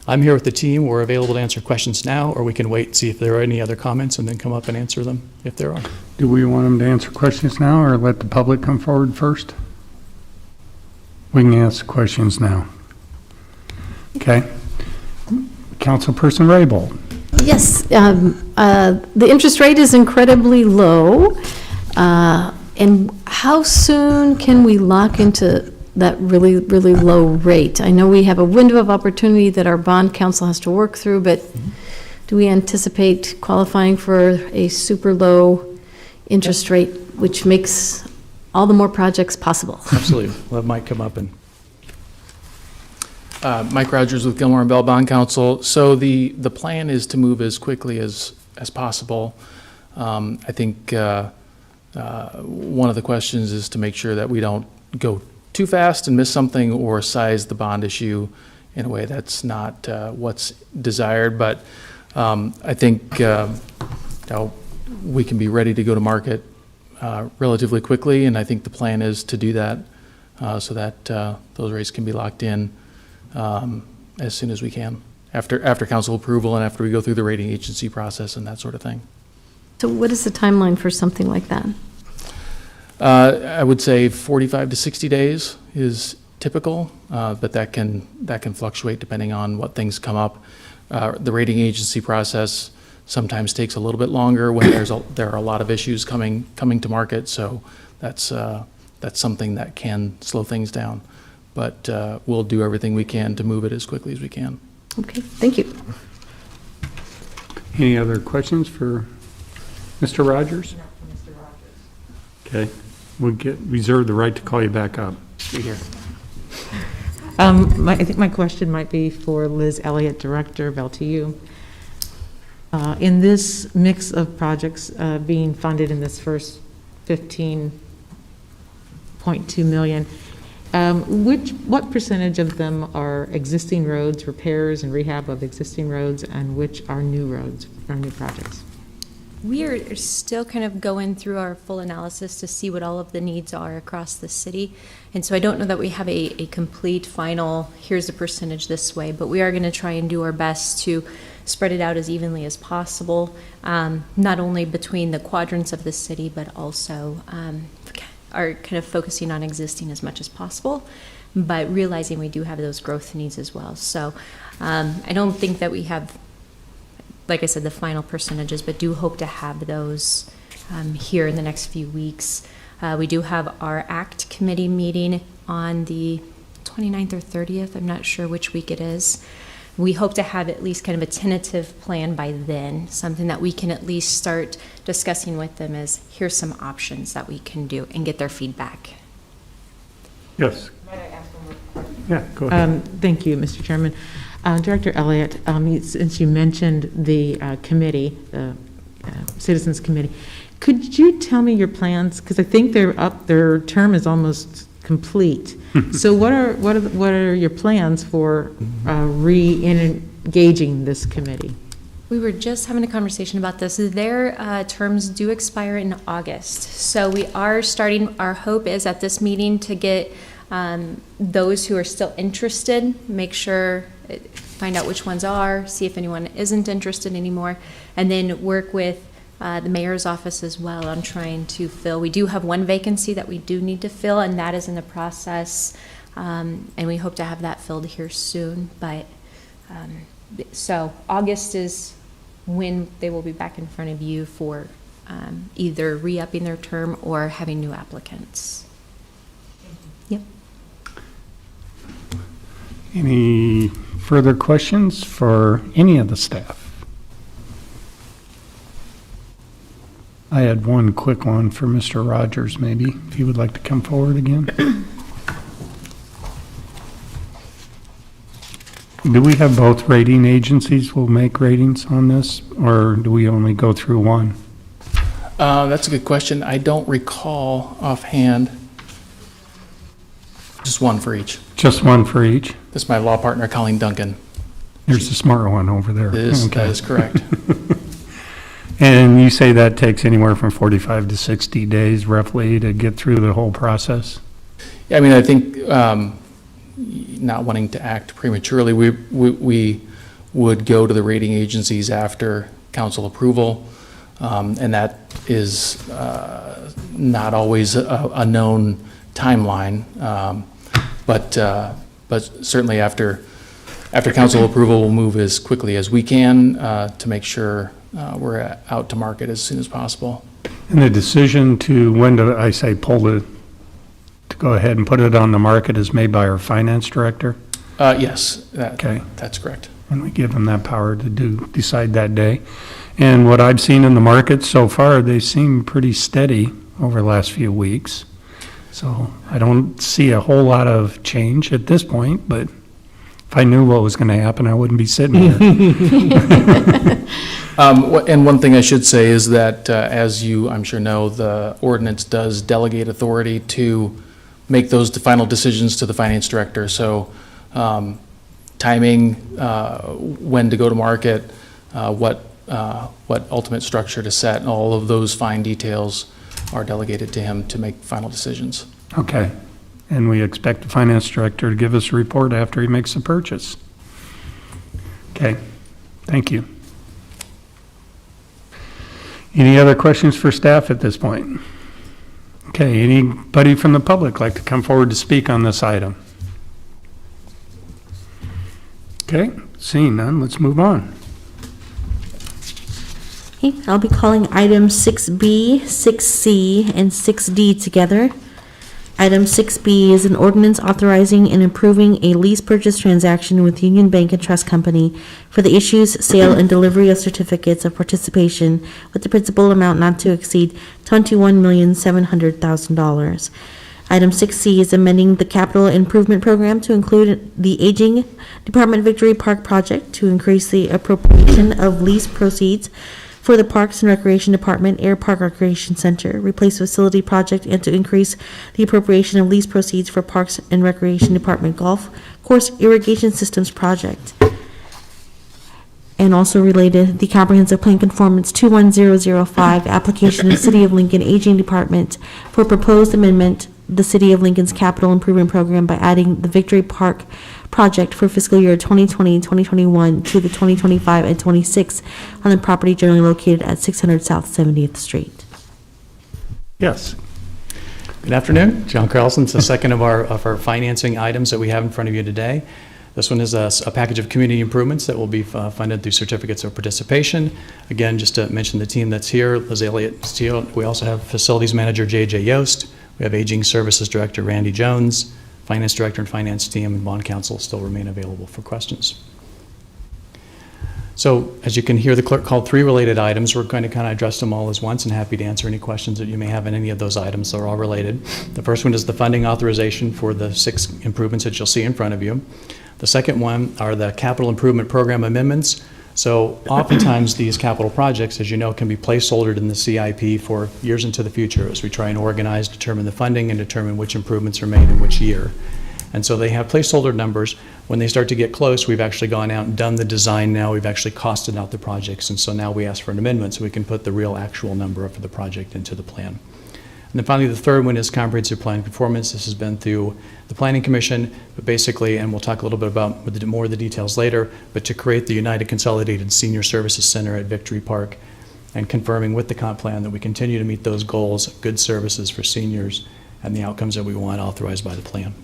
I'm here with the team. We're available to answer questions now, or we can wait and see if there are any other comments and then come up and answer them if there are. Do we want them to answer questions now or let the public come forward first? We can ask questions now. Okay. Councilperson Raybold. Yes, the interest rate is incredibly low. And how soon can we lock into that really, really low rate? I know we have a window of opportunity that our bond council has to work through, but do we anticipate qualifying for a super low interest rate, which makes all the more projects possible? Absolutely. Well, that might come up and Mike Rogers with Gilmore and Bell Bond Council. So the plan is to move as quickly as possible. I think one of the questions is to make sure that we don't go too fast and miss something or size the bond issue in a way that's not what's desired. But I think we can be ready to go to market relatively quickly, and I think the plan is to do that so that those rates can be locked in as soon as we can, after council approval and after we go through the rating agency process and that sort of thing. So what is the timeline for something like that? I would say 45 to 60 days is typical, but that can fluctuate depending on what things come up. The rating agency process sometimes takes a little bit longer when there are a lot of issues coming to market, so that's something that can slow things down. But we'll do everything we can to move it as quickly as we can. Okay, thank you. Any other questions for Mr. Rogers? Okay. reserve the right to call you back up. You're here. I think my question might be for Liz Elliott, Director of LTU. In this mix of projects being funded in this first 15.2 million, what percentage of them are existing roads, repairs and rehab of existing roads, and which are new roads, or new projects? We are still kind of going through our full analysis to see what all of the needs are across the city. And so I don't know that we have a complete final, here's the percentage this way, but we are going to try and do our best to spread it out as evenly as possible, not only between the quadrants of the city, but also are kind of focusing on existing as much as possible, but realizing we do have those growth needs as well. So I don't think that we have, like I said, the final percentages, but do hope to have those here in the next few weeks. We do have our ACT committee meeting on the 29th or 30th. I'm not sure which week it is. We hope to have at least kind of a tentative plan by then, something that we can at least start discussing with them as here's some options that we can do and get their feedback. Yes. Yeah, go ahead. Thank you, Mr. Chairman. Director Elliott, since you mentioned the committee, the Citizens Committee, could you tell me your plans? Because I think their term is almost complete. So what are your plans for re-engaging this committee? We were just having a conversation about this. Their terms do expire in August. So we are starting, our hope is at this meeting to get those who are still interested, make sure, find out which ones are, see if anyone isn't interested anymore, and then work with the mayor's office as well on trying to fill. We do have one vacancy that we do need to fill, and that is in the process, and we hope to have that filled here soon. But so August is when they will be back in front of you for either re-upping their term or having new applicants. Yep. Any further questions for any of the staff? I had one quick one for Mr. Rogers, maybe, if he would like to come forward again. Do we have both rating agencies will make ratings on this, or do we only go through one? That's a good question. I don't recall offhand. Just one for each. Just one for each? This is my law partner, Colleen Duncan. There's the smart one over there. That is correct. And you say that takes anywhere from 45 to 60 days roughly to get through the whole process? Yeah, I mean, I think not wanting to act prematurely, we would go to the rating agencies after council approval, and that is not always a known timeline, but certainly after council approval, we'll move as quickly as we can to make sure we're out to market as soon as possible. And the decision to when do I say pull it, to go ahead and put it on the market is made by our finance director? Yes, Okay. That's correct. And we give them that power to decide that day. And what I've seen in the market so far, they seem pretty steady over the last few weeks. So I don't see a whole lot of change at this point, but if I knew what was going to happen, I wouldn't be sitting here. And one thing I should say is that, as you, I'm sure know, the ordinance does delegate authority to make those final decisions to the finance director. So timing, when to go to market, what ultimate structure to set, and all of those fine details are delegated to him to make final decisions. Okay. And we expect the finance director to give us a report after he makes the purchase. Okay. Thank you. Any other questions for staff at this point? Okay, anybody from the public like to come forward to speak on this item? Okay, seeing none, let's move on. Okay, I'll be calling items 6B, 6C, and 6D together. Item 6B is an ordinance authorizing and approving a lease purchase transaction with Union Bank and Trust Company for the issues, sale, and delivery of certificates of participation with the principal amount not to exceed $21,700,000. Item 6C is amending the capital improvement program to include the aging Department Victory Park project to increase the appropriation of lease proceeds for the Parks and Recreation Department Air Park Recreation Center replace facility project, and to increase the appropriation of lease proceeds for Parks and Recreation Department golf course irrigation systems project. And also related, the Comprehensive Plan Conformance 21005 application of City of Lincoln Aging Department for proposed amendment the City of Lincoln's capital improvement program by adding the Victory Park project for fiscal year 2020-2021 to the 2025 and 26 on the property generally located at 600 South 70th Street. Yes. Good afternoon. John Carlson. It's the second of our financing items that we have in front of you today. This one is a package of community improvements that will be funded through certificates of participation. Again, just to mention the team that's here, Liz Elliott Steele. We also have Facilities Manager J.J. Yost. We have Aging Services Director Randy Jones. Finance Director and Finance Team and Bond Counsel still remain available for questions. So as you can hear, the clerk called 3 related items. We're going to kind of address them all as once and happy to answer any questions that you may have in any of those items. They're all related. The first one is the funding authorization for the 6 improvements that you'll see in front of you. The second one are the capital improvement program amendments. So oftentimes these capital projects, as you know, can be placeholdered in the CIP for years into the future as we try and organize, determine the funding, and determine which improvements are made in which year. And so they have placeholder numbers. When they start to get close, we've actually gone out and done the design now. We've actually costed out the projects. And so now we ask for an amendment so we can put the real actual number for the project into the plan. And then finally, the third one is comprehensive plan conformance. This has been through the Planning Commission, but basically, and we'll talk a little bit about more of the details later, but to create the United Consolidated Senior Services Center at Victory Park and confirming with the comp plan that we continue to meet those goals, good services for seniors, and the outcomes that we want authorized by the plan.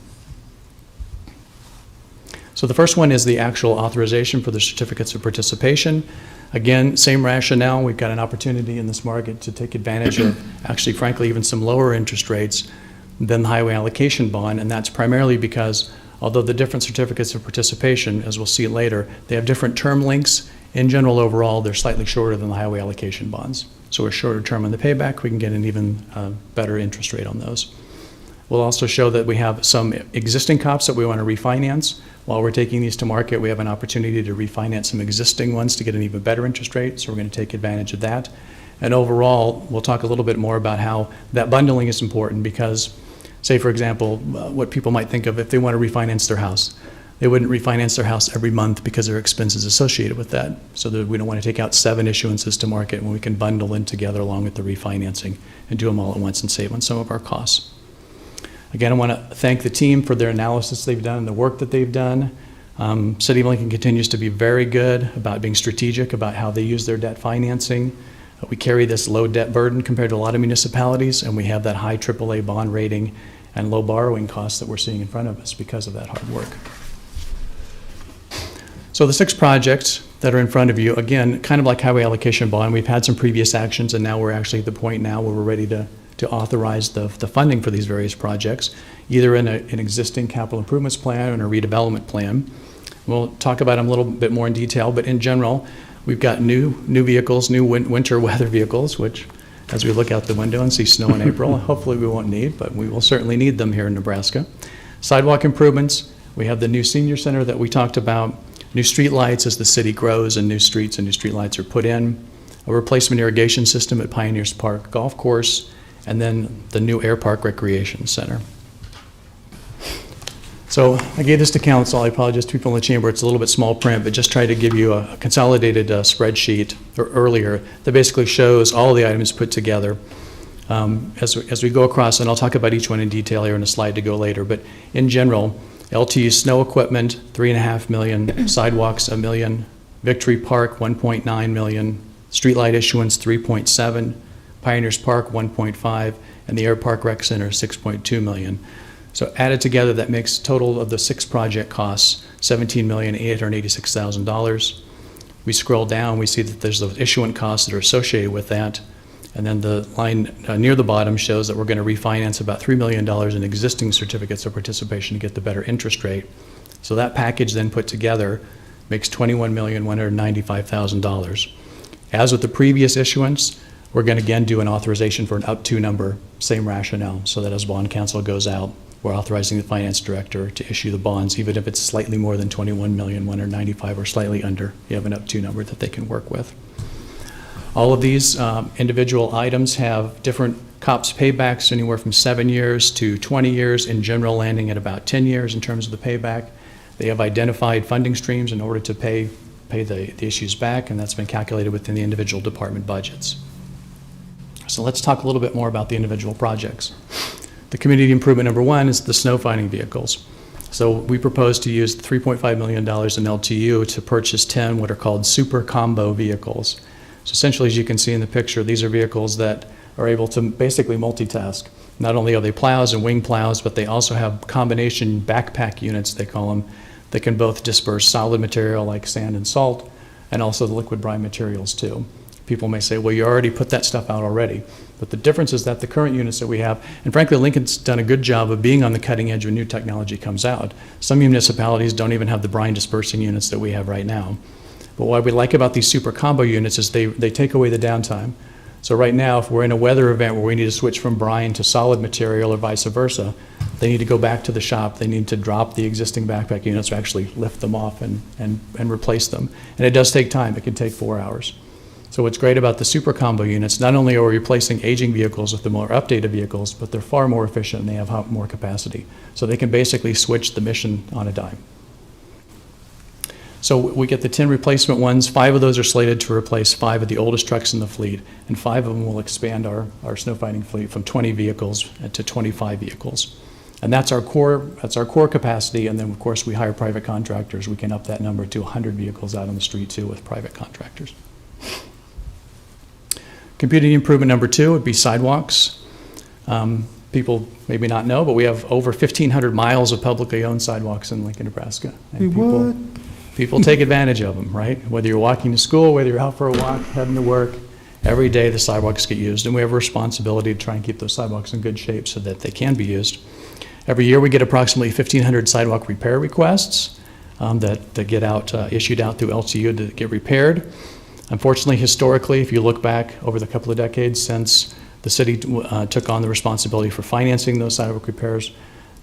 So the first one is the actual authorization for the certificates of participation. Again, same rationale. We've got an opportunity in this market to take advantage of actually, frankly, even some lower interest rates than the highway allocation bond, and that's primarily because although the different certificates of participation, as we'll see later, they have different term lengths. In general, overall, they're slightly shorter than the highway allocation bonds. So we're shorter term on the payback. We can get an even better interest rate on those. We'll also show that we have some existing COPs that we want to refinance. While we're taking these to market, we have an opportunity to refinance some existing ones to get an even better interest rate, so we're going to take advantage of that. And overall, we'll talk a little bit more about how that bundling is important because, say for example, what people might think of if they want to refinance their house. They wouldn't refinance their house every month because there are expenses associated with that. So that we don't want to take out 7 issuances to market when we can bundle in together along with the refinancing and do them all at once and save on some of our costs. Again, I want to thank the team for their analysis they've done and the work that they've done. City of Lincoln continues to be very good about being strategic about how they use their debt financing. We carry this low debt burden compared to a lot of municipalities, and we have that high AAA bond rating and low borrowing costs that we're seeing in front of us because of that hard work. So the 6 projects that are in front of you, again, kind of like highway allocation bond, we've had some previous actions, and now we're actually at the point now where we're ready to authorize the funding for these various projects, either in an existing capital improvements plan or in a redevelopment plan. We'll talk about them a little bit more in detail, but in general, we've got new vehicles, new winter weather vehicles, which as we look out the window and see snow in April, hopefully we won't need, but we will certainly need them here in Nebraska. Sidewalk improvements, we have the new senior center that we talked about, new street lights as the city grows and new streets and new street lights are put in, a replacement irrigation system at Pioneers Park Golf Course, and then the new Air Park Recreation Center. So I gave this to council. I apologize to people in the chamber. It's a little bit small print, but just try to give you a consolidated spreadsheet earlier that basically shows all the items put together as we go across, and I'll talk about each one in detail here in a slide to go later. But in general, LT snow equipment, $3.5 million, sidewalks, $1 million, Victory Park, $1.9 million, streetlight issuance, $3.7, Pioneers Park, 1.5, and the Air Park Rec Center, 6.2 million. So added together, that makes total of the 6 project costs $17,886,000. We scroll down, we see that there's those issuant costs that are associated with that, And then the line near the bottom shows that we're going to refinance about $3 million in existing certificates of participation to get the better interest rate. So that package then put together makes $21,195,000. As with the previous issuance, we're going to again do an authorization for an up to number, same rationale, so that as bond counsel goes out, we're authorizing the finance director to issue the bonds, even if it's slightly more than $21,195,000 or slightly under. You have an up to number that they can work with. All of these individual items have different COPS paybacks, anywhere from 7 years to 20 years, in general landing at about 10 years in terms of the payback. They have identified funding streams in order to pay the issues back, and that's been calculated within the individual department budgets. So let's talk a little bit more about the individual projects. The community improvement number one is the snow finding vehicles. So we propose to use $3.5 million in LTU to purchase 10 what are called super combo vehicles. So essentially, as you can see in the picture, these are vehicles that are able to basically multitask. Not only are they plows and wing plows, but they also have combination backpack units, they call them, that can both disperse solid material like sand and salt, and also the liquid brine materials too. People may say, well, you already put that stuff out already. But the difference is that the current units that we have, and frankly, Lincoln's done a good job of being on the cutting edge when new technology comes out. Some municipalities don't even have the brine dispersing units that we have right now. But what we like about these super combo units is they take away the downtime. So right now, if we're in a weather event where we need to switch from brine to solid material or vice versa, they need to go back to the shop. They need to drop the existing backpack units or actually lift them off and replace them. And it does take time. It can take 4 hours. So what's great about the super combo units, not only are we replacing aging vehicles with the more updated vehicles, but they're far more efficient and they have more capacity. So they can basically switch the mission on a dime. So we get the 10 replacement ones. 5 of those are slated to replace 5 of the oldest trucks in the fleet, and 5 of them will expand our snow fighting fleet from 20 vehicles to 25 vehicles. And that's our core capacity, and then of course we hire private contractors. We can up that number to 100 vehicles out on the street too with private contractors. Community improvement number 2 would be sidewalks. People maybe not know, but we have over 1,500 miles of publicly owned sidewalks in Lincoln, Nebraska. And people take advantage of them, right? Whether you're walking to school, whether you're out for a walk, heading to work, every day the sidewalks get used, and we have a responsibility to try and keep those sidewalks in good shape so that they can be used. Every year we get approximately 1,500 sidewalk repair requests that get issued out through LTU to get repaired. Unfortunately, historically, if you look back over the couple of decades since the city took on the responsibility for financing those sidewalk repairs,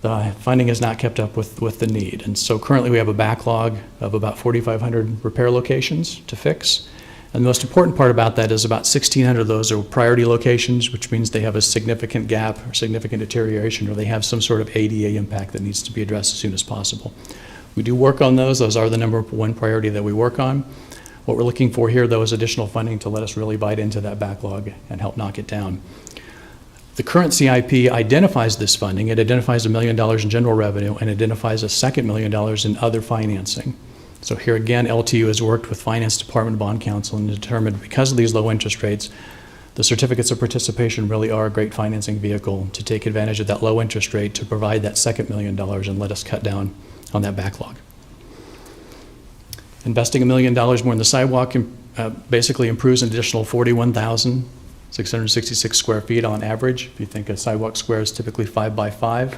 the funding has not kept up with the need. And so currently we have a backlog of about 4,500 repair locations to fix. And the most important part about that is about 1,600 of those are priority locations, which means they have a significant gap or significant deterioration, or they have some sort of ADA impact that needs to be addressed as soon as possible. We do work on those. Those are the number one priority that we work on. What we're looking for here, though, is additional funding to let us really bite into that backlog and help knock it down. The current CIP identifies this funding. It identifies $1 million in general revenue and identifies a second $1 million in other financing. So here again, LTU has worked with Finance Department, Bond Counsel, and determined because of these low interest rates, the certificates of participation really are a great financing vehicle to take advantage of that low interest rate to provide that second $1 million and let us cut down on that backlog. Investing $1 million more in the sidewalk basically improves an additional 41,666 square feet on average. If you think a sidewalk square is typically 5 by 5,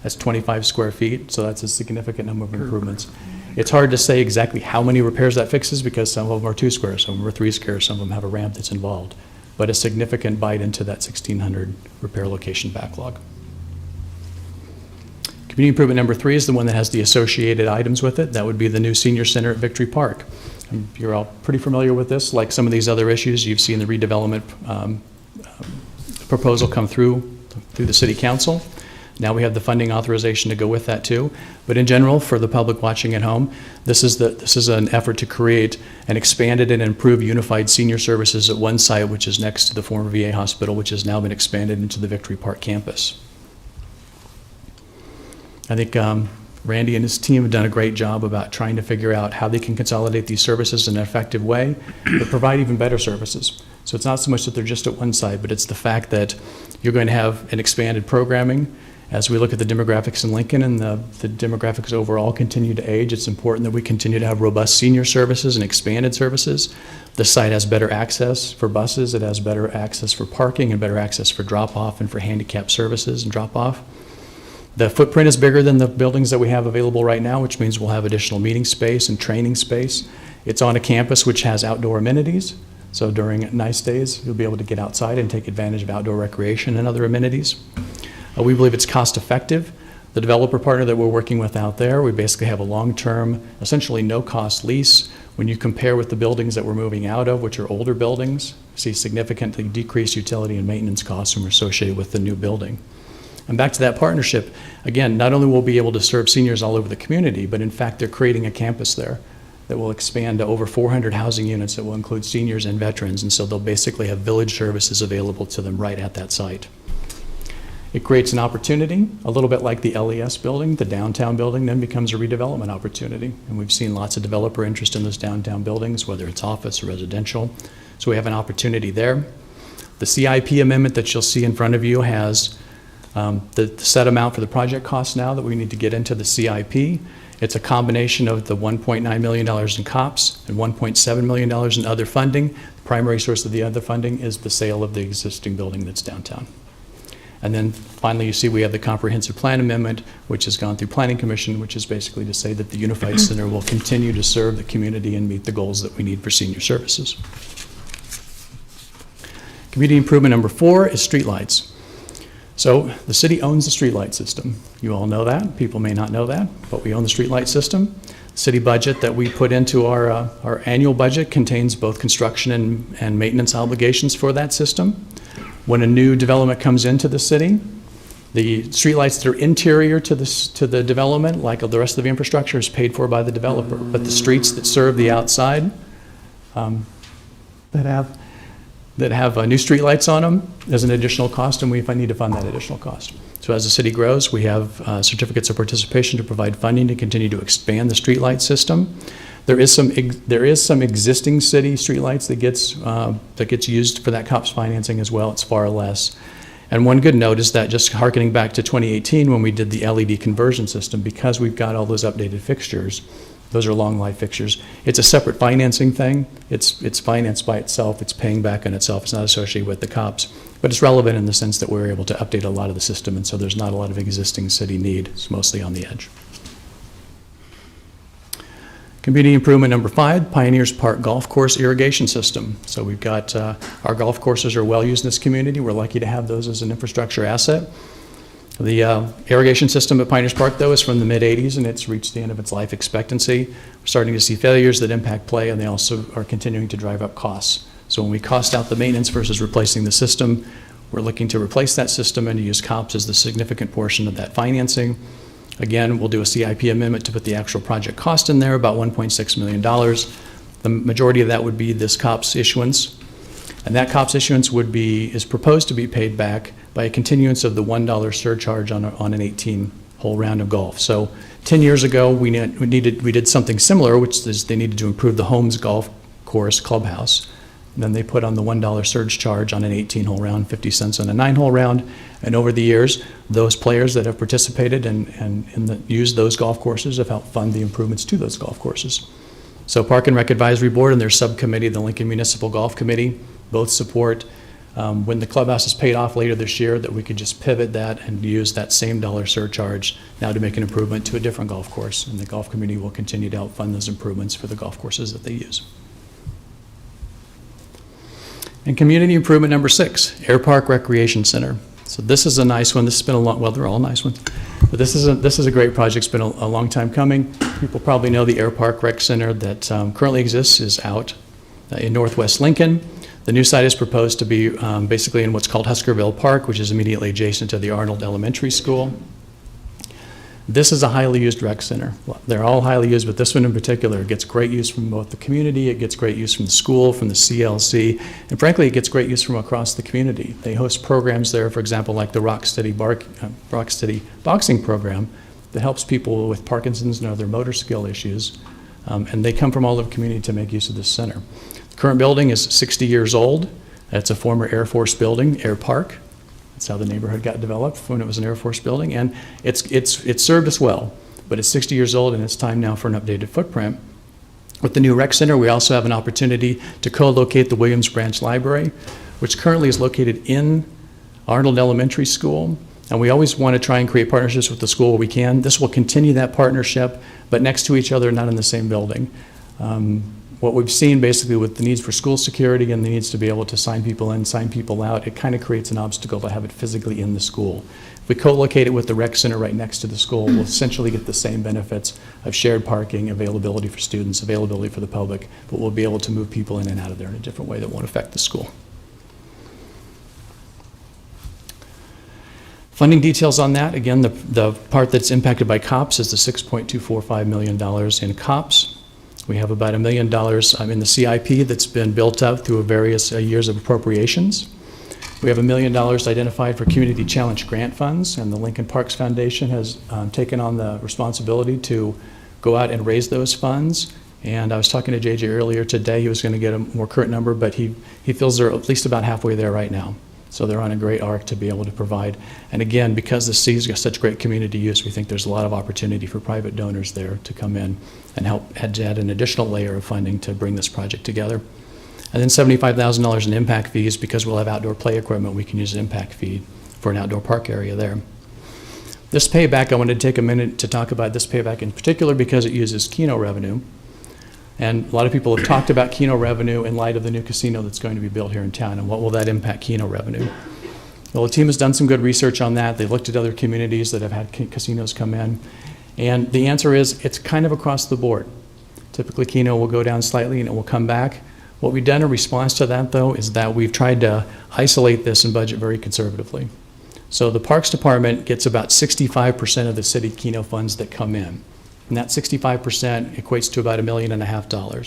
that's 25 square feet, so that's a significant number of improvements. It's hard to say exactly how many repairs that fixes because some of them are 2 squares, some of them are 3 squares, some of them have a ramp that's involved, but a significant bite into that 1,600 repair location backlog. Community improvement number 3 is the one that has the associated items with it. That would be the new senior center at Victory Park. You're all pretty familiar with this. Like some of these other issues, you've seen the redevelopment proposal come through the city council. Now we have the funding authorization to go with that too. But in general, for the public watching at home, this is an effort to create an expanded and improved unified senior services at one site, which is next to the former VA hospital, which has now been expanded into the Victory Park campus. I think Randy and his team have done a great job about trying to figure out how they can consolidate these services in an effective way, but provide even better services. So it's not so much that they're just at one site, but it's the fact that you're going to have an expanded programming, As we look at the demographics in Lincoln and the demographics overall continue to age, it's important that we continue to have robust senior services and expanded services. The site has better access for buses, it has better access for parking and better access for drop-off and for handicap services and drop-off. The footprint is bigger than the buildings that we have available right now, which means we'll have additional meeting space and training space. It's on a campus which has outdoor amenities, so during nice days, you'll be able to get outside and take advantage of outdoor recreation and other amenities. We believe it's cost effective. The developer partner that we're working with out there, we basically have a long-term, essentially no-cost lease. When you compare with the buildings that we're moving out of, which are older buildings, see significantly decreased utility and maintenance costs when we're associated with the new building. And back to that partnership, again, not only will we be able to serve seniors all over the community, but in fact, they're creating a campus there that will expand to over 400 housing units that will include seniors and veterans. And so they'll basically have village services available to them right at that site. It creates an opportunity, a little bit like the LES building. The downtown building then becomes a redevelopment opportunity. And we've seen lots of developer interest in those downtown buildings, whether it's office or residential. So we have an opportunity there. The CIP amendment that you'll see in front of you has the set amount for the project costs now that we need to get into the CIP. It's a combination of the $1.9 million in COPS and $1.7 million in other funding. The primary source of the other funding is the sale of the existing building that's downtown. And then finally, you see we have the comprehensive plan amendment, which has gone through Planning Commission, which is basically to say that the Unified Center will continue to serve the community and meet the goals that we need for senior services. Community improvement number 4 is streetlights. So the city owns the streetlight system. You all know that. People may not know that, but we own the streetlight system. City budget that we put into our annual budget contains both construction and maintenance obligations for that system. When a new development comes into the city, the streetlights that are interior to the development, like the rest of the infrastructure, is paid for by the developer. But the streets that serve the outside, that have new streetlights on them, there's an additional cost, and we need to fund that additional cost. So as the city grows, we have certificates of participation to provide funding to continue to expand the streetlight system. There is some existing city streetlights that gets used for that COPS financing as well. It's far less. And one good note is that, just hearkening back to 2018 when we did the LED conversion system, because we've got all those updated fixtures, those are long life fixtures. It's a separate financing thing. It's financed by itself. It's paying back on itself. It's not associated with the COPS, but it's relevant in the sense that we're able to update a lot of the system, and so there's not a lot of existing city need. It's mostly on the edge. Community improvement number 5, Pioneers Park Golf Course irrigation system. So we've got our golf courses are well used in this community. We're lucky to have those as an infrastructure asset. The irrigation system at Pioneers Park, though, is from the mid-'80s, and it's reached the end of its life expectancy. We're starting to see failures that impact play, and they also are continuing to drive up costs. So when we cost out the maintenance versus replacing the system, we're looking to replace that system and to use COPS as the significant portion of that financing. Again, we'll do a CIP amendment to put the actual project cost in there, about $1.6 million. The majority of that would be this COPS issuance. And that COPS issuance is proposed to be paid back by a continuance of the $1 surcharge on an 18-hole round of golf. So 10 years ago, we did something similar, which is they needed to improve the Holmes Golf Course clubhouse. And then they put on the $1 surge charge on an 18-hole round, 50 cents on a 9-hole round. And over the years, those players that have participated and used those golf courses have helped fund the improvements to those golf courses. So Park and Rec Advisory Board and their subcommittee, the Lincoln Municipal Golf Committee, both support when the clubhouse is paid off later this year that we could just pivot that and use that same dollar surcharge now to make an improvement to a different golf course. And the golf committee will continue to help fund those improvements for the golf courses that they use. And community improvement number 6, Air Park Recreation Center. So this is a nice one. This has been a long, well, they're all nice ones, but this is a great project. It's been a long time coming. People probably know the Air Park Rec Center that currently exists is out in Northwest Lincoln. The new site is proposed to be basically in what's called Huskerville Park, which is immediately adjacent to the Arnold Elementary School. This is a highly used rec center. They're all highly used, but this one in particular gets great use from both the community, it gets great use from the school, from the CLC, and frankly, it gets great use from across the community. They host programs there, for example, like the Rock Steady Boxing program that helps people with Parkinson's and other motor skill issues, and they come from all over the community to make use of this center. The current building is 60 years old. It's a former Air Force building, Air Park. That's how the neighborhood got developed when it was an Air Force building, and it's served us well, but it's 60 years old and it's time now for an updated footprint. With the new rec center, we also have an opportunity to co-locate the Williams Branch Library, which currently is located in Arnold Elementary School. And we always want to try and create partnerships with the school where we can. This will continue that partnership, but next to each other, not in the same building. What we've seen basically with the needs for school security and the needs to be able to sign people in, sign people out, it kind of creates an obstacle to have it physically in the school. If we co-locate it with the rec center right next to the school, we'll essentially get the same benefits of shared parking, availability for students, availability for the public, but we'll be able to move people in and out of there in a different way that won't affect the school. Funding details on that, again, the part that's impacted by COPS is the $6.245 million in COPS. We have about $1 million in the CIP that's been built up through various years of appropriations. We have $1 million identified for community challenge grant funds, and the Lincoln Parks Foundation has taken on the responsibility to go out and raise those funds. And I was talking to JJ earlier today. He was going to get a more current number, but he feels they're at least about halfway there right now. So they're on a great arc to be able to provide. And again, because the city's got such great community use, we think there's a lot of opportunity for private donors there to come in and help add an additional layer of funding to bring this project together. And then $75,000 in impact fees, because we'll have outdoor play equipment, we can use an impact fee for an outdoor park area there. This payback, I wanted to take a minute to talk about this payback in particular because it uses Keno revenue. And a lot of people have talked about Keno revenue in light of the new casino that's going to be built here in town, and what will that impact Keno revenue? Well, the team has done some good research on that. They've looked at other communities that have had casinos come in, and the answer is it's kind of across the board. Typically, Keno will go down slightly and it will come back. What we've done in response to that, though, is that we've tried to isolate this and budget very conservatively. So the Parks Department gets about 65% of the city Keno funds that come in. And that 65% equates to about $1.5 million.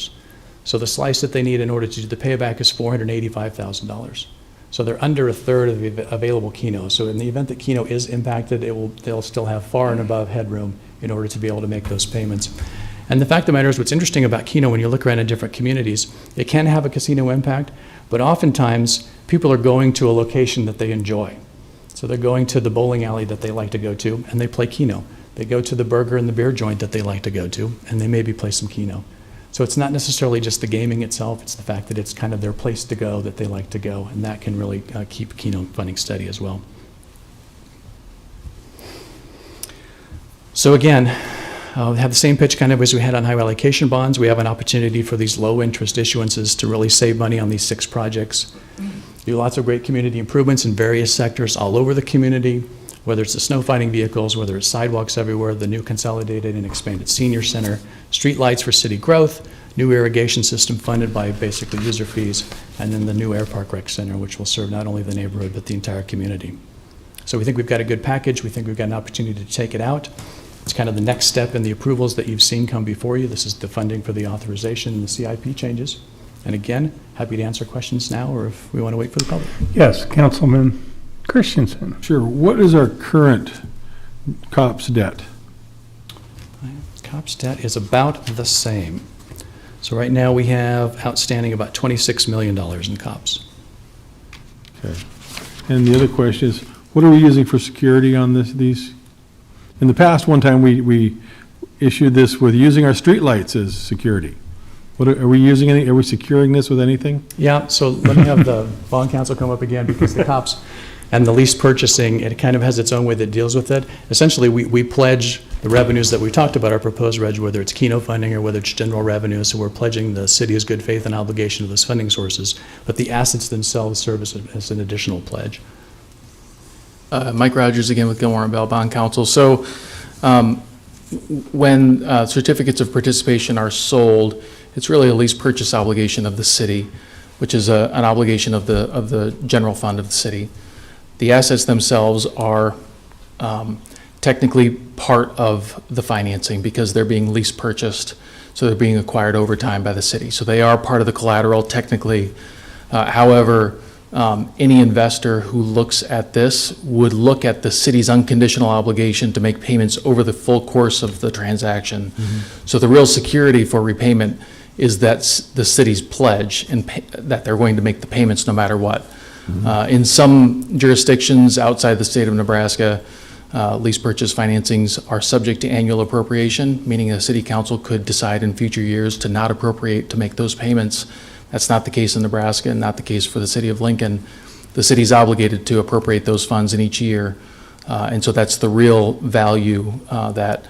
So the slice that they need in order to do the payback is $485,000. So they're under a third of the available Keno. So in the event that Keno is impacted, they'll still have far and above headroom in order to be able to make those payments. And the fact of the matter is, what's interesting about Keno, when you look around in different communities, it can have a casino impact, but oftentimes people are going to a location that they enjoy. So they're going to the bowling alley that they like to go to, and they play Keno. They go to the burger and the beer joint that they like to go to, and they maybe play some Keno. So it's not necessarily just the gaming itself, it's the fact that it's kind of their place to go, that they like to go, and that can really keep Keno funding steady as well. So again, we have the same pitch kind of as we had on high allocation bonds. We have an opportunity for these low interest issuances to really save money on these 6 projects. Do lots of great community improvements in various sectors all over the community, whether it's the snow fighting vehicles, whether it's sidewalks everywhere, the new consolidated and expanded senior center, street lights for city growth, new irrigation system funded by basically user fees, and then the new Air Park Rec Center, which will serve not only the neighborhood but the entire community. So we think we've got a good package. We think we've got an opportunity to take it out. It's kind of the next step in the approvals that you've seen come before you. This is the funding for the authorization and the CIP changes. And again, happy to answer questions now, or if we want to wait for the public. Yes, Councilman Christensen. Sure. What is our current COPS debt? COPS debt is about the same. So right now we have outstanding about $26 million in COPS. Okay. And the other question is, what are we using for security on these? In the past, one time we issued this with using our streetlights as security. What are we using? Are we securing this with anything? Yeah, so let me have the bond council come up again, because the COPS and the lease purchasing, it kind of has its own way that deals with it. Essentially, we pledge the revenues that we talked about, our proposed reg, whether it's Keno funding or whether it's general revenue. So we're pledging the city as good faith and obligation of those funding sources, but the assets themselves serve as an additional pledge. Mike Rogers again with Gilmore and Bell Bond Council. So when certificates of participation are sold, it's really a lease purchase obligation of the city, which is an obligation of the general fund of the city. The assets themselves are technically part of the financing because they're being lease purchased, so they're being acquired over time by the city. So they are part of the collateral technically. However, any investor who looks at this would look at the city's unconditional obligation to make payments over the full course of the transaction. Mm-hmm. So the real security for repayment is that the city's pledge and that they're going to make the payments no matter what. In some jurisdictions outside the state of Nebraska, lease purchase financings are subject to annual appropriation, meaning the city council could decide in future years to not appropriate to make those payments. That's not the case in Nebraska and not the case for the city of Lincoln. The city's obligated to appropriate those funds in each year. And so that's the real value that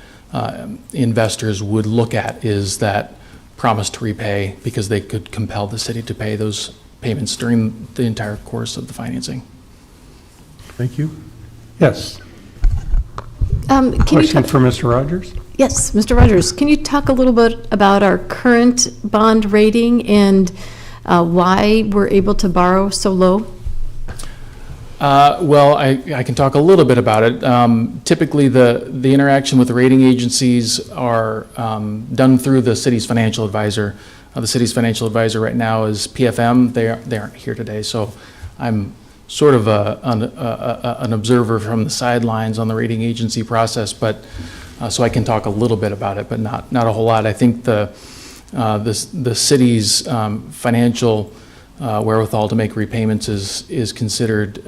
investors would look at, is that promise to repay, because they could compel the city to pay those payments during the entire course of the financing. Thank you. Yes. Can you Question talk, for Mr. Rogers? yes, Mr. Rogers, can you talk a little bit about our current bond rating and why we're able to borrow so low? Well, I can talk a little bit about it. Typically, the interaction with the rating agencies are done through the city's financial advisor. The city's financial advisor right now is PFM. They aren't here today, so I'm sort of an observer from the sidelines on the rating agency process. But so I can talk a little bit about it, but not a whole lot. I think the city's financial wherewithal to make repayments is considered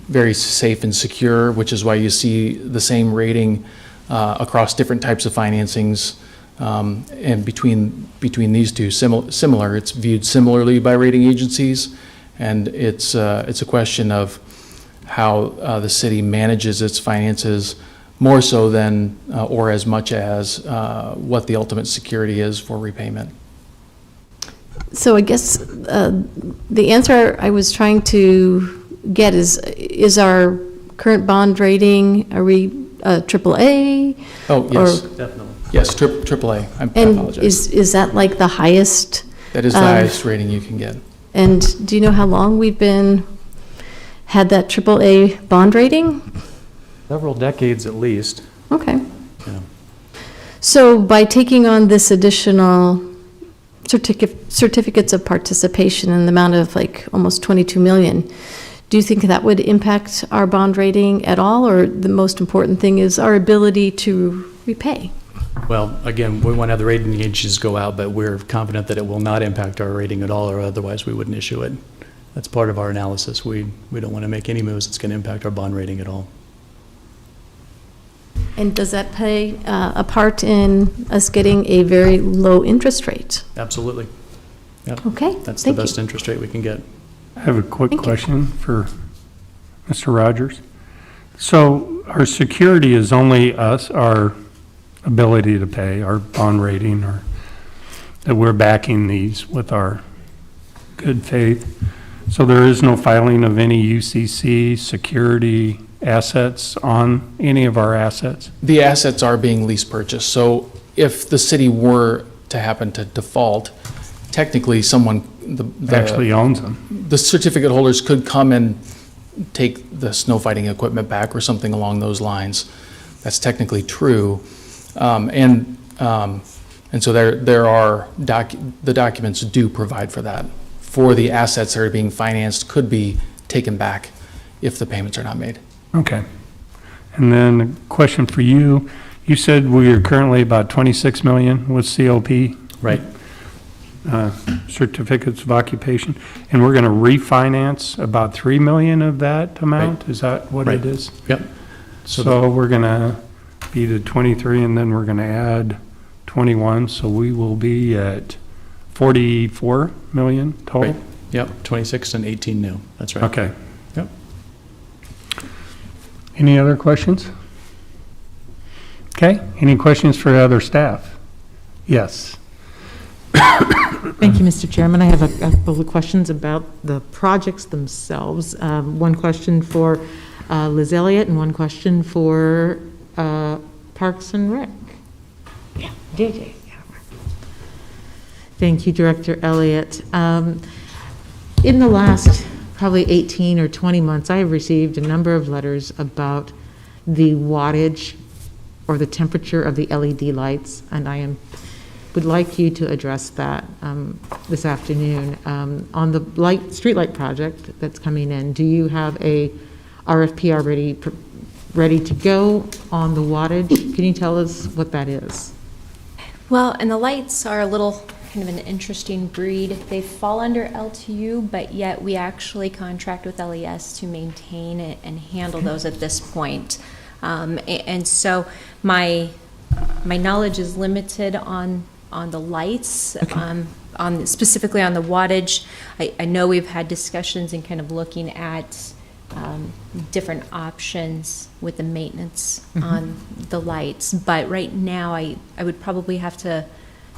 very safe and secure, which is why you see the same rating across different types of financings, and between these two similar. It's viewed similarly by rating agencies, and it's a question of how the city manages its finances, more so than or as much as what the ultimate security is for repayment. So I guess the answer I was trying to get is our current bond rating, are we AAA? Oh, yes, Or- definitely. Yes, AAA. I And apologize. is that like the highest? That is the highest rating you can get. And do you know how long we've had that AAA bond rating? Several decades at least. Okay. Yeah. So by taking on this additional certificates of participation in the amount of like almost 22 million, do you think that would impact our bond rating at all, or the most important thing is our ability to repay? Well, again, we want to have the rating agencies go out, but we're confident that it will not impact our rating at all, or otherwise we wouldn't issue it. That's part of our analysis. We don't want to make any moves that's going to impact our bond rating at all. And does that play a part in us getting a very low interest rate? Absolutely. Yep. Okay, That's the thank you. best interest rate we can get. I have a quick Thank you. question for Mr. Rogers. So our security is only us, our ability to pay, our bond rating, or that we're backing these with our good faith. So there is no filing of any UCC security assets on any of our assets? The assets are being lease purchased, so if the city were to happen to default, technically someone, Actually owns them. the certificate holders could come and take the snow fighting equipment back or something along those lines. That's technically true. And so there are, the documents do provide for that. For the assets that are being financed could be taken back if the payments are not made. Okay. And then a question for you. You said we are currently about 26 million with COP? Right. Certificates of occupation, and we're going to refinance about 3 million of that amount? Is that what it Right. is? Yep. So we're going to be to 23, and then we're going to add 21, so we will be at 44 million total? Right. Yep, 26 and 18 new. That's right. Okay. Yep. Any other questions? Okay, any questions for other staff? Yes. Thank you, Mr. Chairman. I have a couple of questions about the projects themselves. One question for Liz Elliott and one question for Parks and Rec. Yeah, JJ. Thank you, Director Elliott. In the last probably 18 or 20 months, I have received a number of letters about the wattage or the temperature of the LED lights, and I would like you to address that this afternoon. On the streetlight project that's coming in, do you have a RFP already ready to go on the wattage? Can you tell us what that is? Well, and the lights are a little kind of an interesting breed. They fall under LTU, but yet we actually contract with LES to maintain it and handle those at this point. And so my knowledge is limited on the lights, specifically on the wattage. I know we've had discussions and kind of looking at different options with the maintenance on the lights, but right now I would probably have to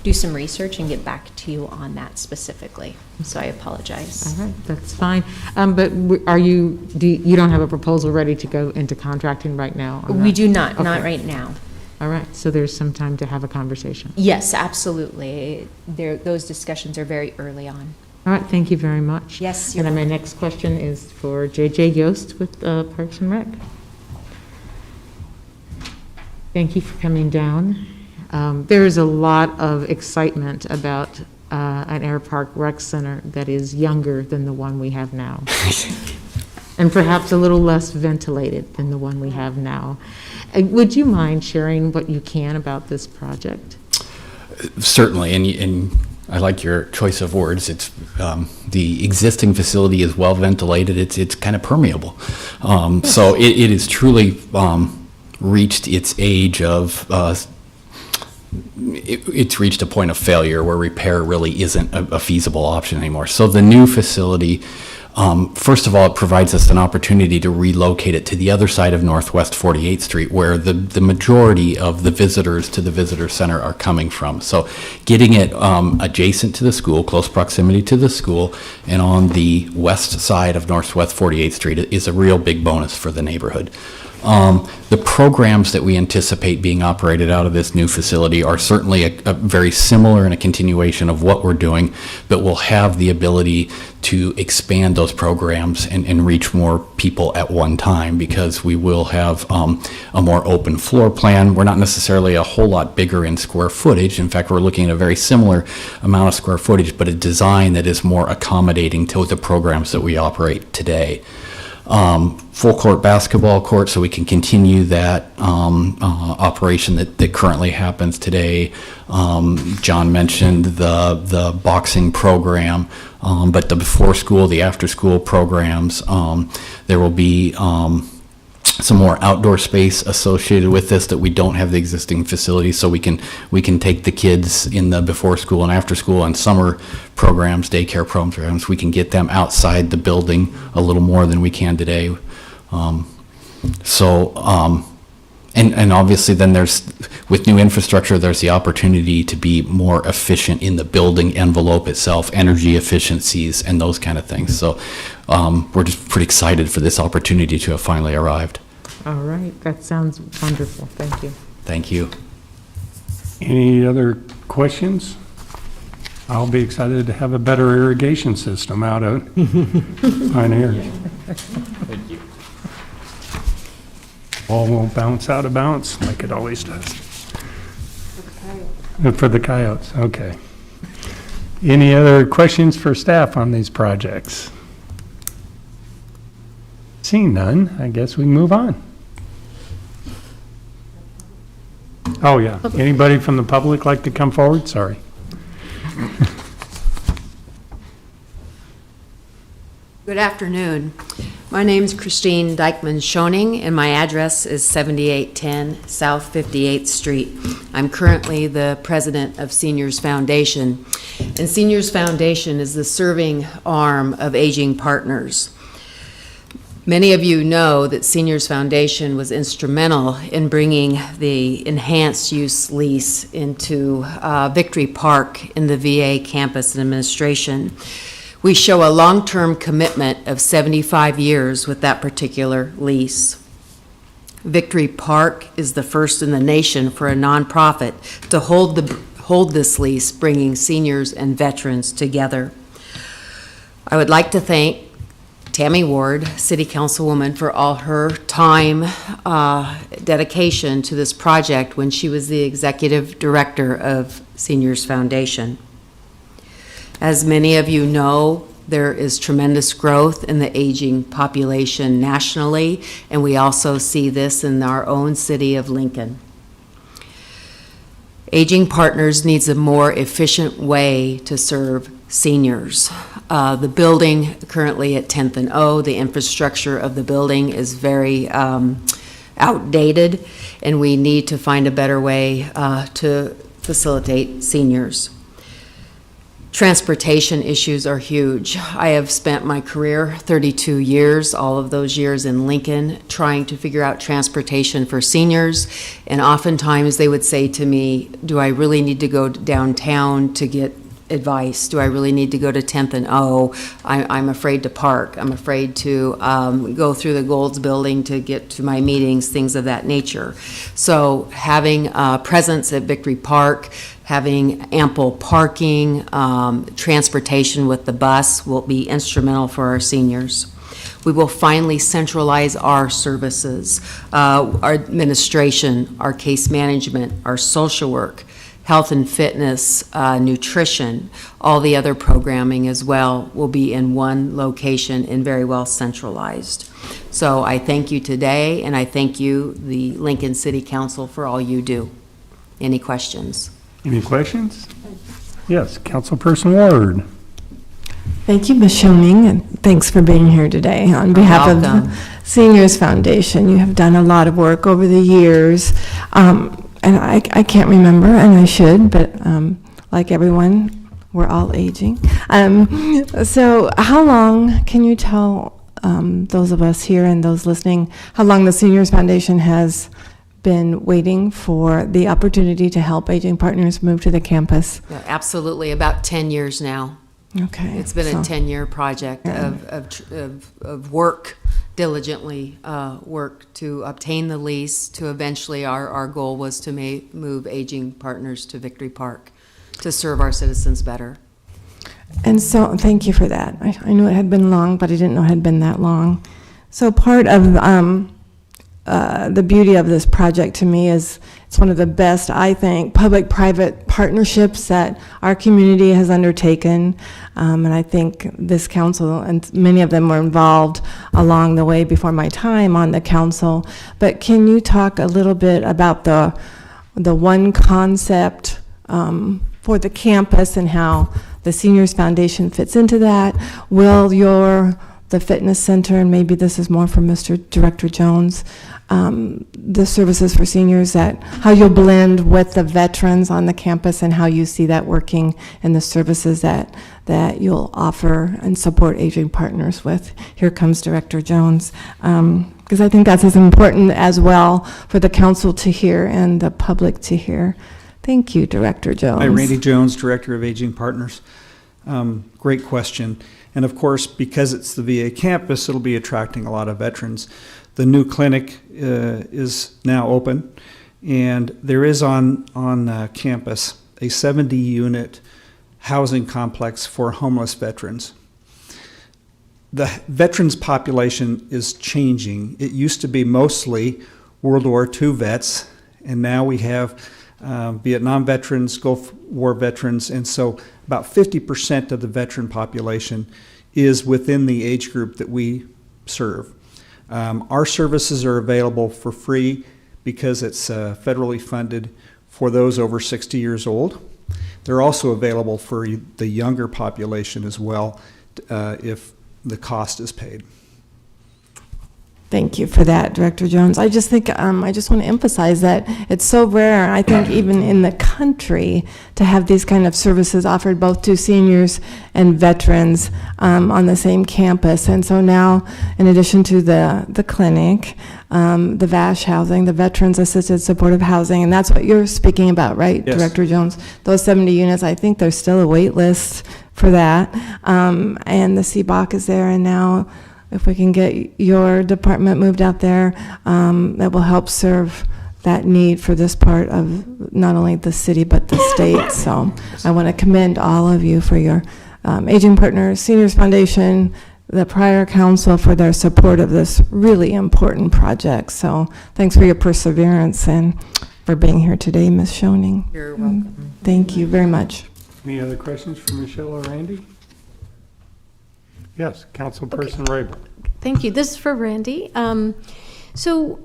do some research and get back to you on that specifically. So I apologize. All right, that's fine. But you don't have a proposal ready to go into contracting right now? We do not, Okay. not right now. All right, so there's some time to have a conversation. Yes, absolutely. Those discussions are very early on. All right, thank you very much. Yes, And then my next question is for J.J. Yost with Parks and Rec. Thank you for coming down. There is a lot of excitement about an Air Park Rec Center that is younger than the one we have now. And perhaps a little less ventilated than the one we have now. Would you mind sharing what you can about this project? Certainly, and I like your choice of words. It's the existing facility is well ventilated. It's kind of permeable, so it is truly reached its age of. It's reached a point of failure where repair really isn't a feasible option anymore. So the new facility, first of all, it provides us an opportunity to relocate it to the other side of Northwest 48th Street, where the majority of the visitors to the visitor center are coming from. So getting it adjacent to the school, close proximity to the school, and on the west side of Northwest 48th Street is a real big bonus for the neighborhood. The programs that we anticipate being operated out of this new facility are certainly a very similar and a continuation of what we're doing, but we'll have the ability to expand those programs and reach more people at one time, because we will have a more open floor plan. We're not necessarily a whole lot bigger in square footage. In fact, we're looking at a very similar amount of square footage, but a design that is more accommodating to the programs that we operate today. Full court basketball court, so we can continue that operation that currently happens today. John mentioned the boxing program, but the before school, the after school programs, there will be some more outdoor space associated with this that we don't have the existing facilities, so we can take the kids in the before school and after school and summer programs, daycare programs, we can get them outside the building a little more than we can today. And obviously then with new infrastructure, there's the opportunity to be more efficient in the building envelope itself, energy efficiencies and those kind of things. So we're just pretty excited for this opportunity to have finally arrived. All right, that sounds wonderful. Thank you. Thank you. Any other questions? I'll be excited to have a better irrigation system out on here. Thank you. Ball won't bounce out of bounds like it always does. For the coyotes, okay. Any other questions for staff on these projects? Seeing none, I guess we move on. Oh, yeah. Anybody from the public like to come forward? Sorry. Good afternoon. My name's Christine Dykman-Schoening, and my address is 7810 South 58th Street. I'm currently the president of Seniors Foundation, and Seniors Foundation is the serving arm of Aging Partners. Many of you know that Seniors Foundation was instrumental in bringing the enhanced use lease into Victory Park in the VA campus administration. We show a long-term commitment of 75 years with that particular lease. Victory Park is the first in the nation for a nonprofit to hold this lease, bringing seniors and veterans together. I would like to thank Tammy Ward, City Councilwoman, for all her time, dedication to this project when she was the Executive Director of Seniors Foundation. As many of you know, there is tremendous growth in the aging population nationally, and we also see this in our own city of Lincoln. Aging Partners needs a more efficient way to serve seniors. The building currently at 10th and O, the infrastructure of the building is very outdated, and we need to find a better way to facilitate seniors. Transportation issues are huge. I have spent my career, 32 years, all of those years in Lincoln, trying to figure out transportation for seniors. And oftentimes they would say to me, do I really need to go downtown to get advice? Do I really need to go to 10th and O? I'm afraid to park. I'm afraid to go through the Golds building to get to my meetings, things of that nature. So having a presence at Victory Park, having ample parking, transportation with the bus will be instrumental for our seniors. We will finally centralize our services, our administration, our case management, our social work, health and fitness, nutrition, all the other programming as well will be in one location and very well centralized. So I thank you today, and I thank you, the Lincoln City Council, for all you do. Any questions? Any questions? Yes, Councilperson Ward. Thank you, Ms. Schoening, and thanks for being here today. On behalf of the Seniors Foundation, you have done a lot of work over the years, and I can't remember, and I should, but like everyone, we're all aging. So how long, can you tell those of us here and those listening, how long the Seniors Foundation has been waiting for the opportunity to help Aging Partners move to the campus? Yeah, absolutely, about 10 years now. Okay. It's been a 10-year project of work, diligently work to obtain the lease, to eventually our goal was to move Aging Partners to Victory Park to serve our citizens better. And so, thank you for that. I knew it had been long, but I didn't know it had been that long. So part of the beauty of this project to me is it's one of the best, I think, public-private partnerships that our community has undertaken. And I think this council, and many of them were involved along the way before my time on the council. But can you talk a little bit about the one concept for the campus and how the Seniors Foundation fits into that? Will the fitness center, and maybe this is more for Mr. Director Jones, the services for seniors, how you'll blend with the veterans on the campus and how you see that working and the services that you'll offer and support Aging Partners with. Here comes Director Jones, because I think that's as important as well for the council to hear and the public to hear. Thank you, Director Jones. Hi, Randy Jones, Director of Aging Partners. Great question. And of course, because it's the VA campus, it'll be attracting a lot of veterans. The new clinic is now open, and there is on campus a 70-unit housing complex for homeless veterans. The veterans population is changing. It used to be mostly World War II vets, and now we have Vietnam veterans, Gulf War veterans, and so about 50% of the veteran population is within the age group that we serve. Our services are available for free because it's federally funded for those over 60 years old. They're also available for the younger population as well if the cost is paid. Thank you for that, Director Jones. I just think, I just want to emphasize that it's so rare, I think, even in the country, to have these kind of services offered both to seniors and veterans on the same campus. And so now, in addition to the clinic, the VASH housing, the Veterans Assisted Supportive Housing, and that's what you're speaking about, right, Yes. Director Jones? Those 70 units, I think there's still a wait list for that. And the CBOC is there, and now if we can get your department moved out there, that will help serve that need for this part of not only the city but the state. So I want to commend all of you for your Aging Partners, Seniors Foundation, the prior council for their support of this really important project. So thanks for your perseverance and for being here today, Ms. Schoening. You're welcome. Thank you very much. Any other questions for Michelle or Randy? Yes, Councilperson Rayburn. Thank you. This is for Randy. So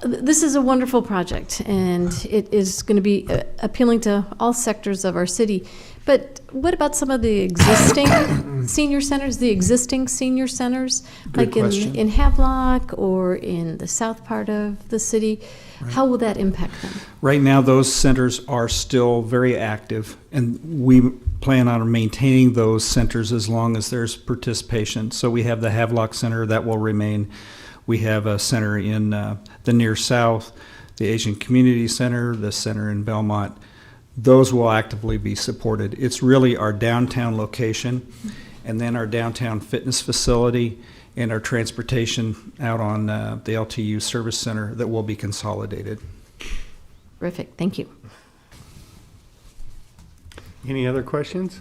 This is a wonderful project, and it is going to be appealing to all sectors of our city. But what about some of the existing senior centers, like in Havelock or in the south part of the city? Right. How will that impact them? Right now, those centers are still very active, and we plan on maintaining those centers as long as there's participation. So we have the Havelock Center that will remain. We have a center in the near south, the Asian Community Center, the center in Belmont. Those will actively be supported. It's really our downtown location, and then our downtown fitness facility and our transportation out on the LTU Service Center that will be consolidated. Terrific. Thank you. Any other questions?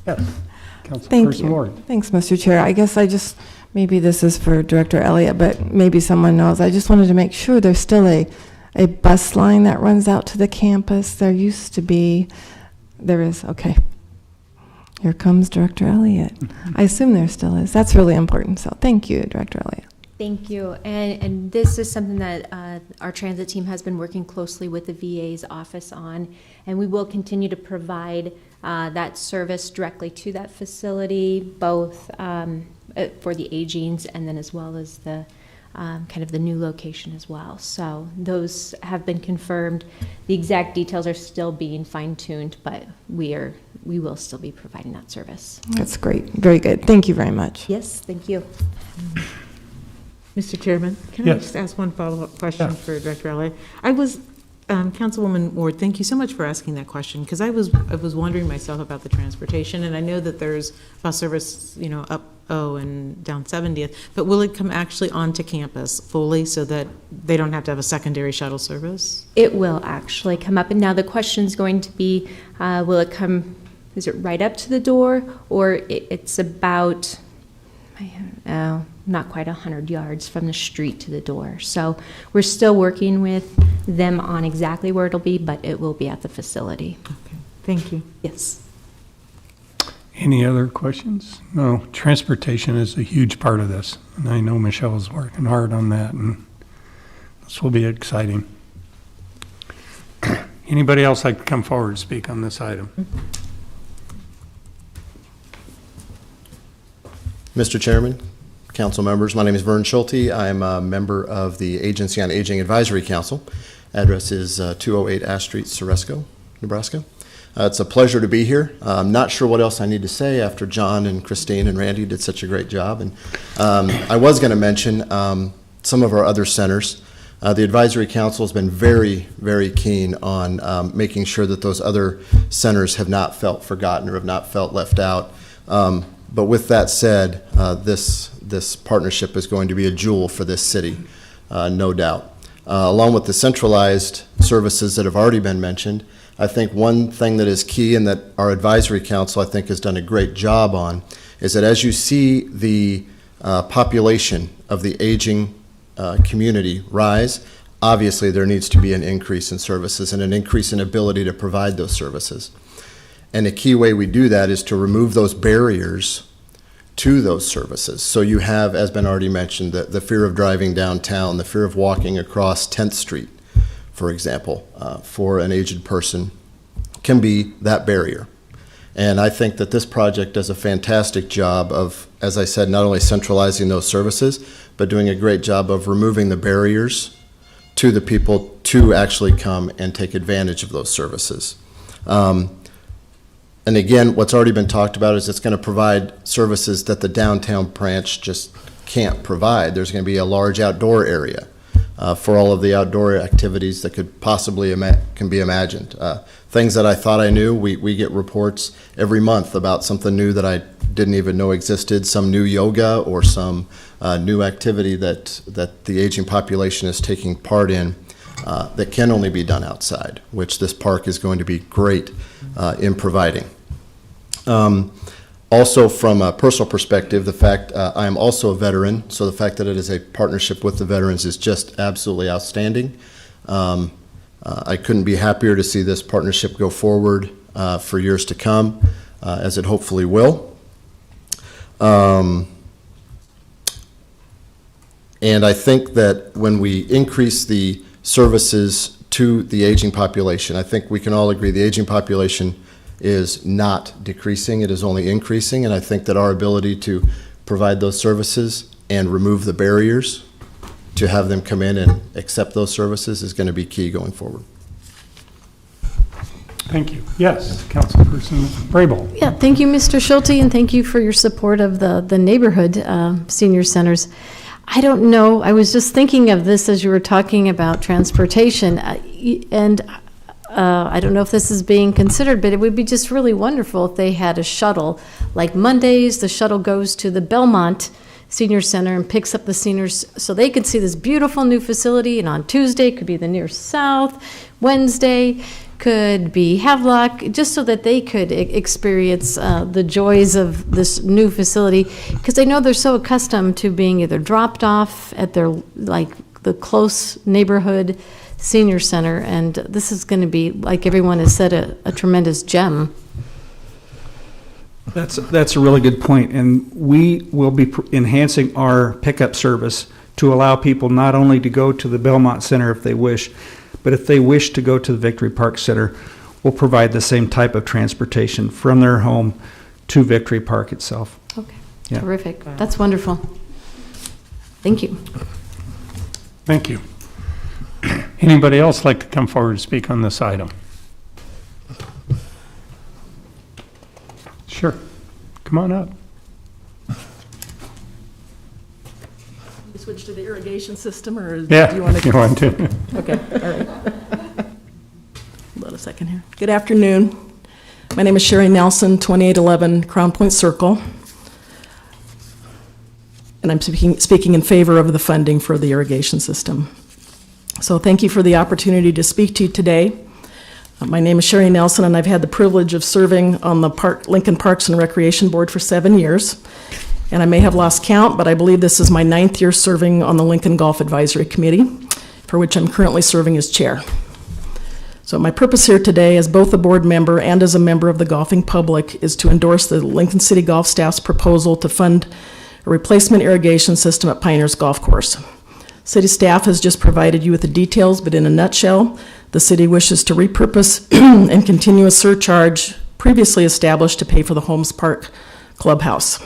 Yes. Thank you. Thanks, Mr. Chair. I guess maybe this is for Director Elliott, but maybe someone knows. I just wanted to make sure there's still a bus line that runs out to the campus. There used to be. There is. Okay. Here comes Director Elliott. I assume there still is. That's really important. So thank you, Director Elliott. Thank you. And this is something that our transit team has been working closely with the VA's office on, and we will continue to provide that service directly to that facility, both for the agings and then as well as the kind of the new location as well. So those have been confirmed. The exact details are still being fine-tuned, but we will still be providing that service. That's great. Very good. Thank you very much. Yes, thank you. Mr. Chairman, can I just ask one follow-up question for Director Elliott? Councilwoman Ward, thank you so much for asking that question, because I was wondering myself about the transportation, and I know that there's bus service, up and down 70th, but will it come actually onto campus fully so that they don't have to have a secondary shuttle service? It will actually come up, and now the question is going to be, will it come, is it right up to the door, or it's about, not quite 100 yards from the street to the door. So we're still working with them on exactly where it'll be, but it will be at the facility. Okay, thank you. Yes. Any other questions? No, transportation is a huge part of this, and I know Michelle's working hard on that, and this will be exciting. Anybody else like to come forward and speak on this item? Mr. Chairman, council members, my name is Vern Schulte. I'm a member of the Agency on Aging Advisory Council. Address is 208 Ash Street, Ceresco, Nebraska. It's a pleasure to be here. I'm not sure what else I need to say after John and Christine and Randy did such a great job. And I was going to mention some of our other centers. The Advisory Council has been very, very keen on making sure that those other centers have not felt forgotten or have not felt left out. But with that said, this partnership is going to be a jewel for this city, no doubt. Along with the centralized services that have already been mentioned, I think one thing that is key and that our advisory council, I think, has done a great job on is that as you see the population of the aging community rise, obviously there needs to be an increase in services and an increase in ability to provide those services. And a key way we do that is to remove those barriers to those services. So you have, as been already mentioned, the fear of driving downtown, the fear of walking across 10th Street, for example, for an aged person, can be that barrier. And I think that this project does a fantastic job of, as I said, not only centralizing those services, but doing a great job of removing the barriers to the people to actually come and take advantage of those services. And again, what's already been talked about is it's going to provide services that the downtown branch just can't provide. There's going to be a large outdoor area for all of the outdoor activities that could possibly can be imagined. Things that I thought I knew, we get reports every month about something new that I didn't even know existed, some new yoga or some new activity that the aging population is taking part in that can only be done outside, which this park is going to be great in providing. Also, from a personal perspective, the fact I am also a veteran, so the fact that it is a partnership with the veterans is just absolutely outstanding. I couldn't be happier to see this partnership go forward for years to come, as it hopefully will. And I think that when we increase the services to the aging population, I think we can all agree the aging population is not decreasing, it is only increasing, and I think that our ability to provide those services and remove the barriers to have them come in and accept those services is going to be key going forward. Thank you. Yes, Councilperson Brable. Yeah, thank you, Mr. Schulte, and thank you for your support of the neighborhood senior centers. I don't know, I was just thinking of this as you were talking about transportation, and I don't know if this is being considered, but it would be just really wonderful if they had a shuttle. Like Mondays, the shuttle goes to the Belmont Senior Center and picks up the seniors so they could see this beautiful new facility, and on Tuesday could be the near south, Wednesday could be Havelock, just so that they could experience the joys of this new facility, because they know they're so accustomed to being either dropped off at their, like, the close neighborhood senior center, and this is going to be, like everyone has said, a tremendous gem. That's a really good point, and we will be enhancing our pickup service to allow people not only to go to the Belmont Center if they wish, but if they wish to go to the Victory Park Center, we'll provide the same type of transportation from their home to Victory Park itself. Okay, Yeah. Terrific. That's wonderful. Thank you. Thank you. Anybody else like to come forward and speak on this item? Sure. Come on up. Switch to the irrigation system, or Yeah, do you want to? you want to. Okay, all right. Hold on a second here. Good afternoon. My name is Sherry Nelson, 2811 Crown Point Circle, and I'm speaking in favor of the funding for the irrigation system. So thank you for the opportunity to speak to you today. My name is Sherry Nelson, and I've had the privilege of serving on the Lincoln Parks and Recreation Board for 7 years. And I may have lost count, but I believe this is my 9th year serving on the Lincoln Golf Advisory Committee, for which I'm currently serving as chair. So my purpose here today, as both a board member and as a member of the golfing public, is to endorse the Lincoln City Golf staff's proposal to fund a replacement irrigation system at Pioneers Golf Course. City staff has just provided you with the details, but in a nutshell, the city wishes to repurpose and continue a surcharge previously established to pay for the Holmes Park Clubhouse.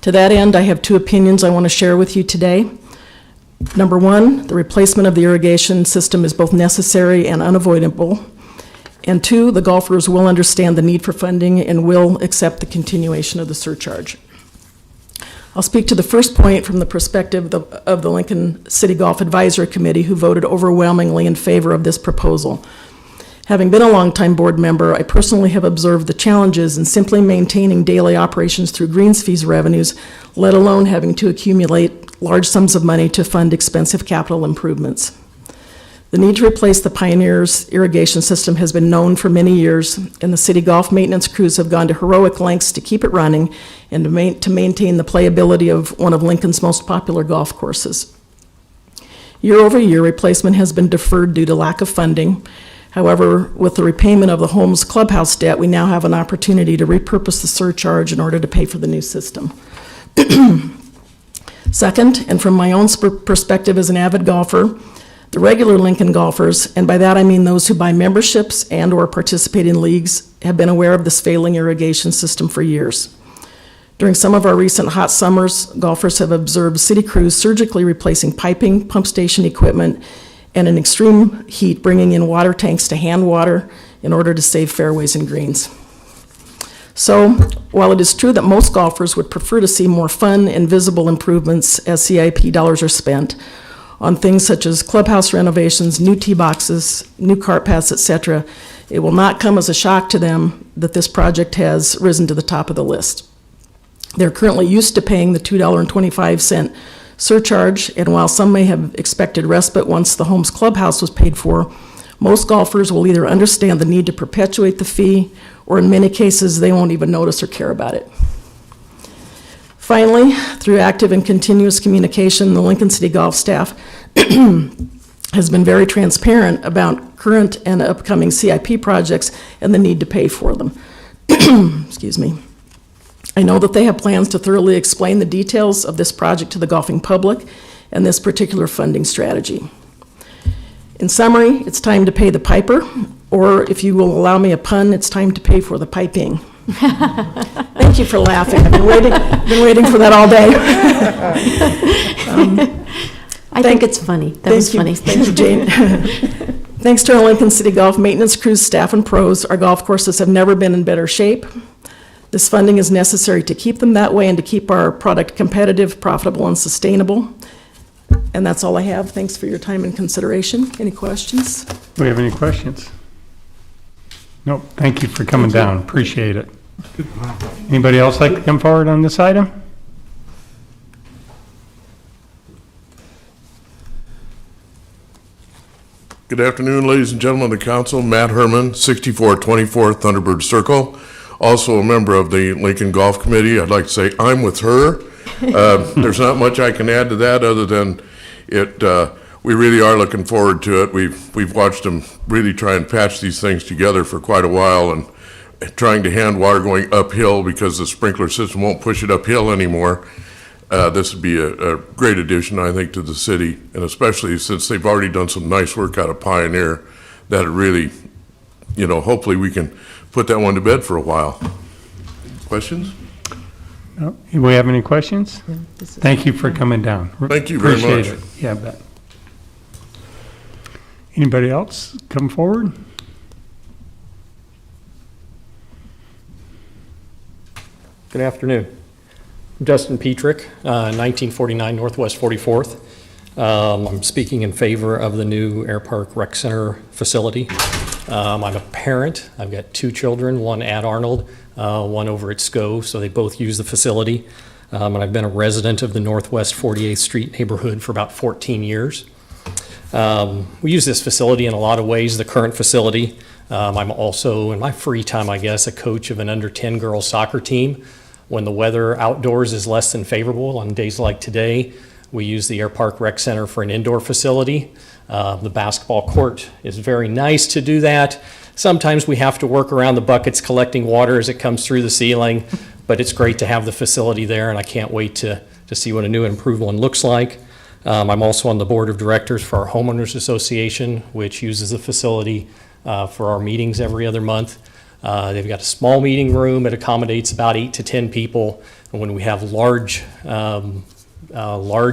To that end, I have 2 opinions I want to share with you today. Number 1, the replacement of the irrigation system is both necessary and unavoidable. And 2, the golfers will understand the need for funding and will accept the continuation of the surcharge. I'll speak to the first point from the perspective of the Lincoln City Golf Advisory Committee, who voted overwhelmingly in favor of this proposal. Having been a longtime board member, I personally have observed the challenges in simply maintaining daily operations through greens fees revenues, let alone having to accumulate large sums of money to fund expensive capital improvements. The need to replace the Pioneers irrigation system has been known for many years, and the city golf maintenance crews have gone to heroic lengths to keep it running and to maintain the playability of one of Lincoln's most popular golf courses. Year over year, replacement has been deferred due to lack of funding. However, with the repayment of the Holmes Clubhouse debt, we now have an opportunity to repurpose the surcharge in order to pay for the new system. Second, and from my own perspective as an avid golfer, the regular Lincoln golfers, and by that I mean those who buy memberships and or participate in leagues, have been aware of this failing irrigation system for years. During some of our recent hot summers, golfers have observed city crews surgically replacing piping, pump station equipment, and in extreme heat, bringing in water tanks to hand water in order to save fairways and greens. So, while it is true that most golfers would prefer to see more fun and visible improvements as CIP dollars are spent on things such as clubhouse renovations, new tee boxes, new cart paths, etc., it will not come as a shock to them that this project has risen to the top of the list. They're currently used to paying the $2.25 surcharge, and while some may have expected respite once the Holmes Clubhouse was paid for, most golfers will either understand the need to perpetuate the fee, or in many cases, they won't even notice or care about it. Finally, through active and continuous communication, the Lincoln City Golf staff has been very transparent about current and upcoming CIP projects and the need to pay for them. Excuse me. I know that they have plans to thoroughly explain the details of this project to the golfing public, and this particular funding strategy. In summary, it's time to pay the piper, or if you will allow me a pun, it's time to pay for the piping. Thank you for laughing. I've been waiting for that all day. I think it's funny. That was funny. Thank you, Jane. Thanks to our Lincoln City Golf maintenance crews, staff, and pros, our golf courses have never been in better shape. This funding is necessary to keep them that way and to keep our product competitive, profitable, and sustainable. And that's all I have. Thanks for your time and consideration. Any questions? Do we have any questions? Nope. Thank you for coming down. Appreciate it. Anybody else like to come forward on this item? Good afternoon, ladies and gentlemen of the council. Matt Herman, 6424 Thunderbird Circle. Also a member of the Lincoln Golf Committee. I'd like to say I'm with her. There's not much I can add to that other than we really are looking forward to it. We've watched them really try and patch these things together for quite a while, and trying to hand water going uphill because the sprinkler system won't push it uphill anymore. This would be a great addition, I think, to the city, and especially since they've already done some nice work out of Pioneer, that it really, hopefully we can put that one to bed for a while. Questions? No. Do we have any questions? Thank you for coming down. Thank you very much. Appreciate it. Yeah, bet. Anybody else come forward? Good afternoon. I'm Justin Petrick, 1949 Northwest 44th. I'm speaking in favor of the new Air Park Rec Center facility. I'm a parent. I've got two children, one at Arnold, one over at SCO, so they both use the facility. And I've been a resident of the Northwest 48th Street neighborhood for about 14 years. We use this facility in a lot of ways, the current facility. I'm also, in my free time, I guess, a coach of an under 10 girls soccer team. When the weather outdoors is less than favorable, on days like today, we use the Air Park Rec Center for an indoor facility. The basketball court is very nice to do that. Sometimes we have to work around the buckets collecting water as it comes through the ceiling, but it's great to have the facility there, and I can't wait to see what a new and improved one looks like. I'm also on the board of directors for our homeowners association, which uses the facility for our meetings every other month. They've got a small meeting room. It accommodates about 8 to 10 people. And when we have large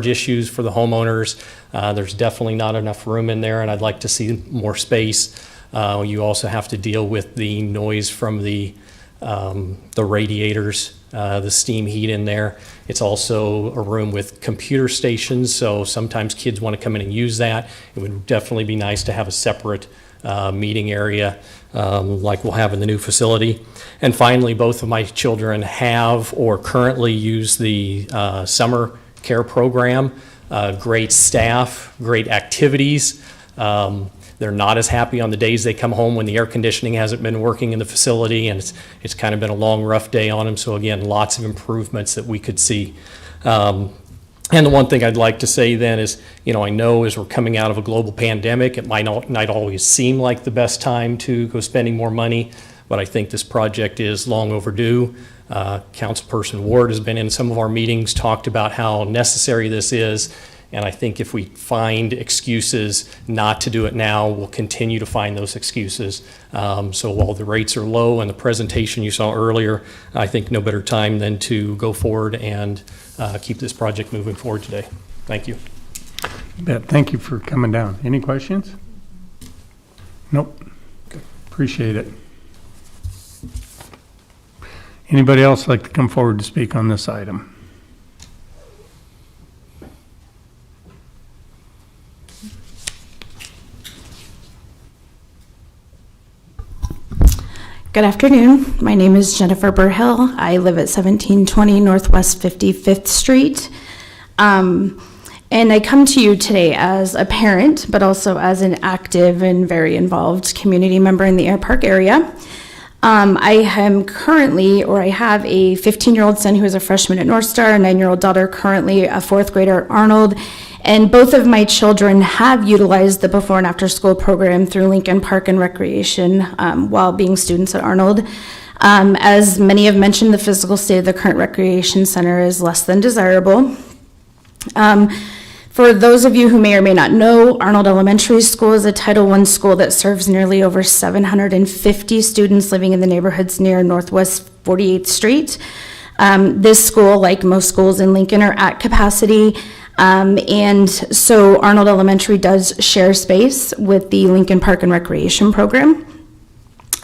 issues for the homeowners, there's definitely not enough room in there, and I'd like to see more space. You also have to deal with the noise from the radiators, the steam heat in there. It's also a room with computer stations, so sometimes kids want to come in and use that. It would definitely be nice to have a separate meeting area like we'll have in the new facility. And finally, both of my children have or currently use the summer care program. Great staff, great activities. They're not as happy on the days they come home when the air conditioning hasn't been working in the facility, and it's kind of been a long, rough day on them. So again, lots of improvements that we could see. And the one thing I'd like to say then is, I know as we're coming out of a global pandemic, it might not always seem like the best time to go spending more money, but I think this project is long overdue. Councilperson Ward has been in some of our meetings, talked about how necessary this is, and I think if we find excuses not to do it now, we'll continue to find those excuses. So while the rates are low and the presentation you saw earlier, I think no better time than to go forward and keep this project moving forward today. Thank you. Thank you for coming down. Any questions? Nope. Appreciate it. Anybody else like to come forward to speak on this item? Good afternoon. My name is Jennifer Burhill. I live at 1720 Northwest 55th Street. And I come to you today as a parent, but also as an active and very involved community member in the Air Park area. I am currently, or I have a 15-year-old son who is a freshman at North Star, a 9-year-old daughter currently a 4th grader at Arnold, and both of my children have utilized the before and after school program through Lincoln Park and Recreation while being students at Arnold. As many have mentioned, the physical state of the current recreation center is less than desirable. For those of you who may or may not know, Arnold Elementary School is a Title I school that serves nearly over 750 students living in the neighborhoods near Northwest 48th Street. This school, like most schools in Lincoln, are at capacity. And so Arnold Elementary does share space with the Lincoln Park and Recreation Program.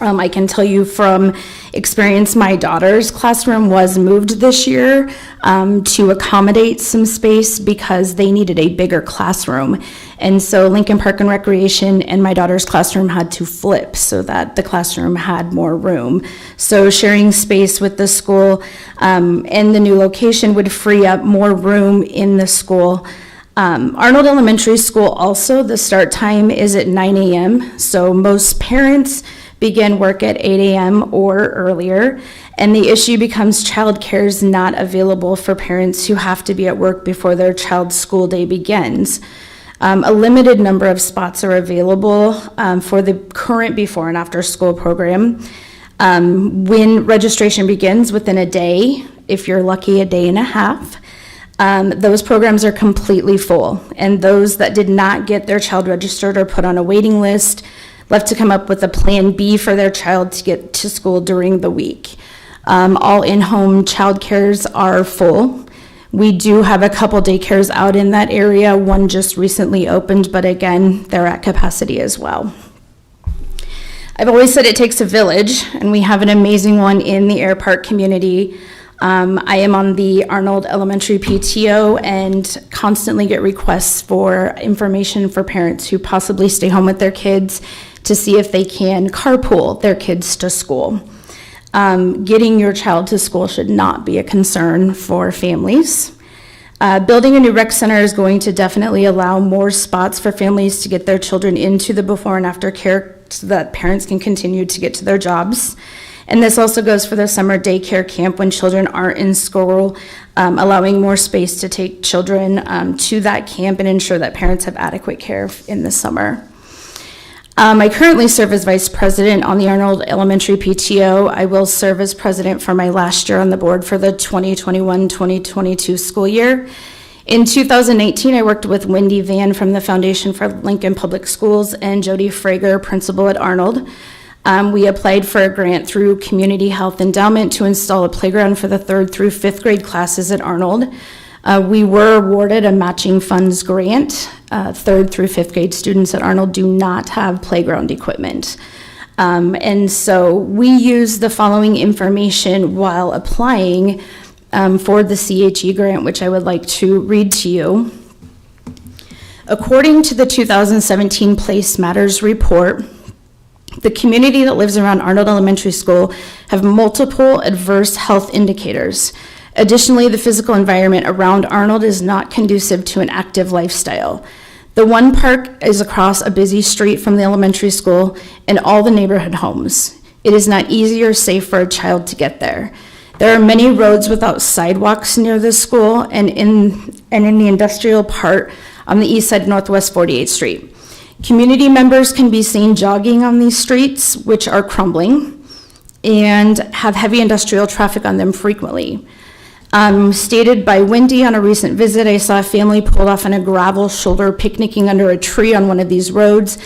I can tell you from experience, my daughter's classroom was moved this year to accommodate some space because they needed a bigger classroom. And so Lincoln Park and Recreation and my daughter's classroom had to flip so that the classroom had more room. So sharing space with the school and the new location would free up more room in the school. Arnold Elementary School also, the start time is at 9 a.m. So most parents begin work at 8 a.m. or earlier, and the issue becomes childcare is not available for parents who have to be at work before their child's school day begins. A limited number of spots are available for the current before and after school program. When registration begins within a day, if you're lucky, a day and a half, those programs are completely full, and those that did not get their child registered or put on a waiting list left to come up with a plan B for their child to get to school during the week. All in-home childcares are full. We do have a couple daycares out in that area. One just recently opened, but again, they're at capacity as well. I've always said it takes a village, and we have an amazing one in the Air Park community. I am on the Arnold Elementary PTO and constantly get requests for information for parents who possibly stay home with their kids to see if they can carpool their kids to school. Getting your child to school should not be a concern for families. Building a new rec center is going to definitely allow more spots for families to get their children into the before and after care so that parents can continue to get to their jobs. And this also goes for the summer daycare camp when children aren't in school, allowing more space to take children to that camp and ensure that parents have adequate care in the summer. I currently serve as vice president on the Arnold Elementary PTO. I will serve as president for my last year on the board for the 2021-2022 school year. In 2018, I worked with Wendy Van from the Foundation for Lincoln Public Schools and Jody Frager, principal at Arnold. We applied for a grant through Community Health Endowment to install a playground for the 3rd through 5th grade classes at Arnold. We were awarded a matching funds grant. 3rd through 5th grade students at Arnold do not have playground equipment. And so we use the following information while applying for the CHE grant, which I would like to read to you. According to the 2017 Place Matters report, the community that lives around Arnold Elementary School have multiple adverse health indicators. Additionally, the physical environment around Arnold is not conducive to an active lifestyle. The one park is across a busy street from the elementary school and all the neighborhood homes. It is not easy or safe for a child to get there. There are many roads without sidewalks near the school and in the industrial part on the east side of Northwest 48th Street. Community members can be seen jogging on these streets, which are crumbling, and have heavy industrial traffic on them frequently. Stated by Wendy on a recent visit, I saw a family pulled off on a gravel shoulder picnicking under a tree on one of these roads.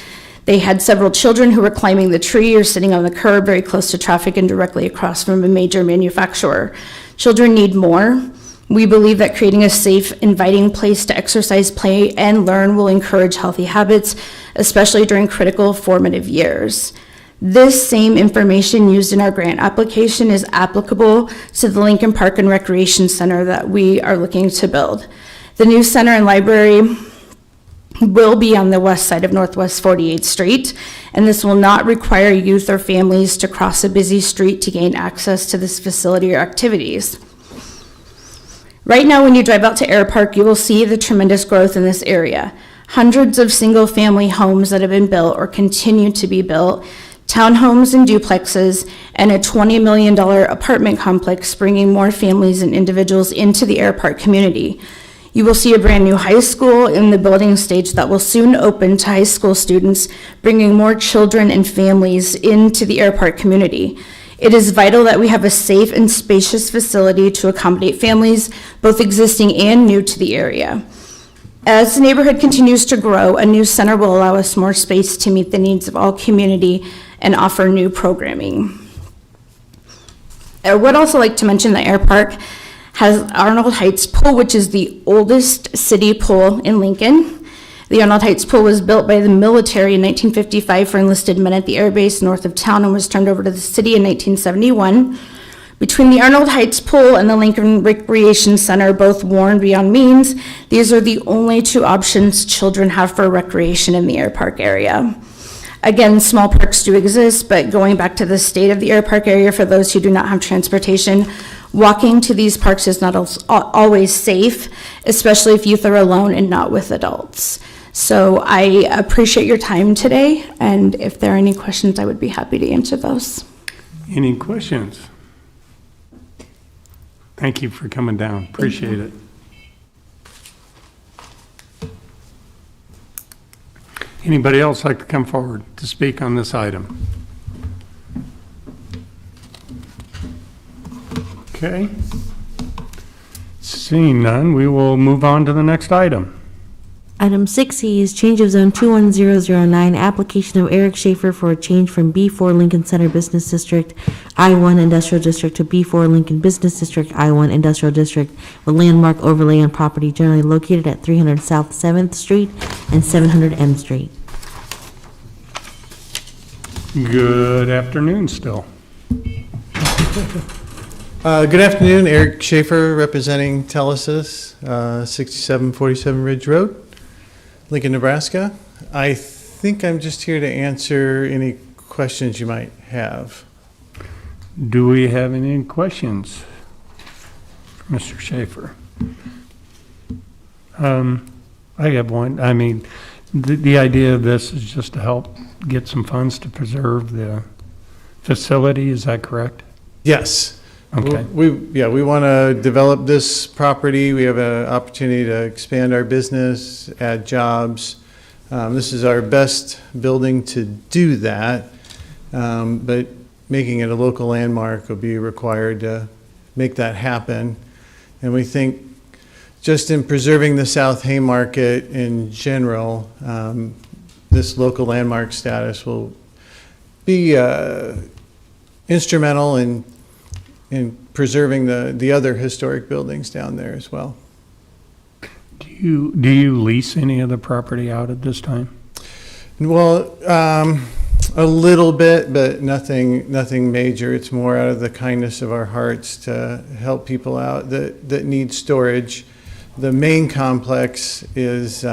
They had several children who were climbing the tree or sitting on the curb very close to traffic and directly across from a major manufacturer. Children need more. We believe that creating a safe, inviting place to exercise, play, and learn will encourage healthy habits, especially during critical formative years. This same information used in our grant application is applicable to the Lincoln Park and Recreation Center that we are looking to build. The new center and library will be on the west side of Northwest 48th Street, and this will not require youth or families to cross a busy street to gain access to this facility or activities. Right now, when you drive out to Air Park, you will see the tremendous growth in this area. Hundreds of single-family homes that have been built or continue to be built, townhomes and duplexes, and a $20 million apartment complex bringing more families and individuals into the Air Park community. You will see a brand new high school in the building stage that will soon open to high school students, bringing more children and families into the Air Park community. It is vital that we have a safe and spacious facility to accommodate families, both existing and new to the area. As the neighborhood continues to grow, a new center will allow us more space to meet the needs of all community and offer new programming. I would also like to mention that Air Park has Arnold Heights Pool, which is the oldest city pool in Lincoln. The Arnold Heights Pool was built by the military in 1955 for enlisted men at the air base north of town and was turned over to the city in 1971. Between the Arnold Heights Pool and the Lincoln Recreation Center, both worn beyond means, these are the only two options children have for recreation in the Air Park area. Again, small parks do exist, but going back to the state of the Air Park area, for those who do not have transportation, walking to these parks is not always safe, especially if youth are alone and not with adults. So I appreciate your time today, and if there are any questions, I would be happy to answer those. Any questions? Thank you for coming down. Appreciate it. Anybody else like to come forward to speak on this item? Okay. Seeing none, we will move on to the next item. Item 6E is change of zone 21009, application of Eric Schaefer for a change from B4 Lincoln Center Business District, I1 Industrial District to B4 Lincoln Business District, I1 Industrial District, with landmark overlay on property generally located at 300 South 7th Street and 700 M Street. Good afternoon still. Good afternoon, Eric Schaefer representing Telesis, 6747 Ridge Road, Lincoln, Nebraska. I think I'm just here to answer any questions you might have. Do we have any questions, Mr. Schaefer? I have one. I mean, the idea of this is just to help get some funds to preserve the facility. Is that correct? Yes. Okay. We want to develop this property. We have an opportunity to expand our business, add jobs. This is our best building to do that, but making it a local landmark will be required to make that happen. And we think just in preserving the South Haymarket in general, this local landmark status will be instrumental in preserving the other historic buildings down there as well. Do you lease any of the property out at this time? Well, a little bit, but nothing major. It's more out of the kindness of our hearts to help people out that need storage. The main complex is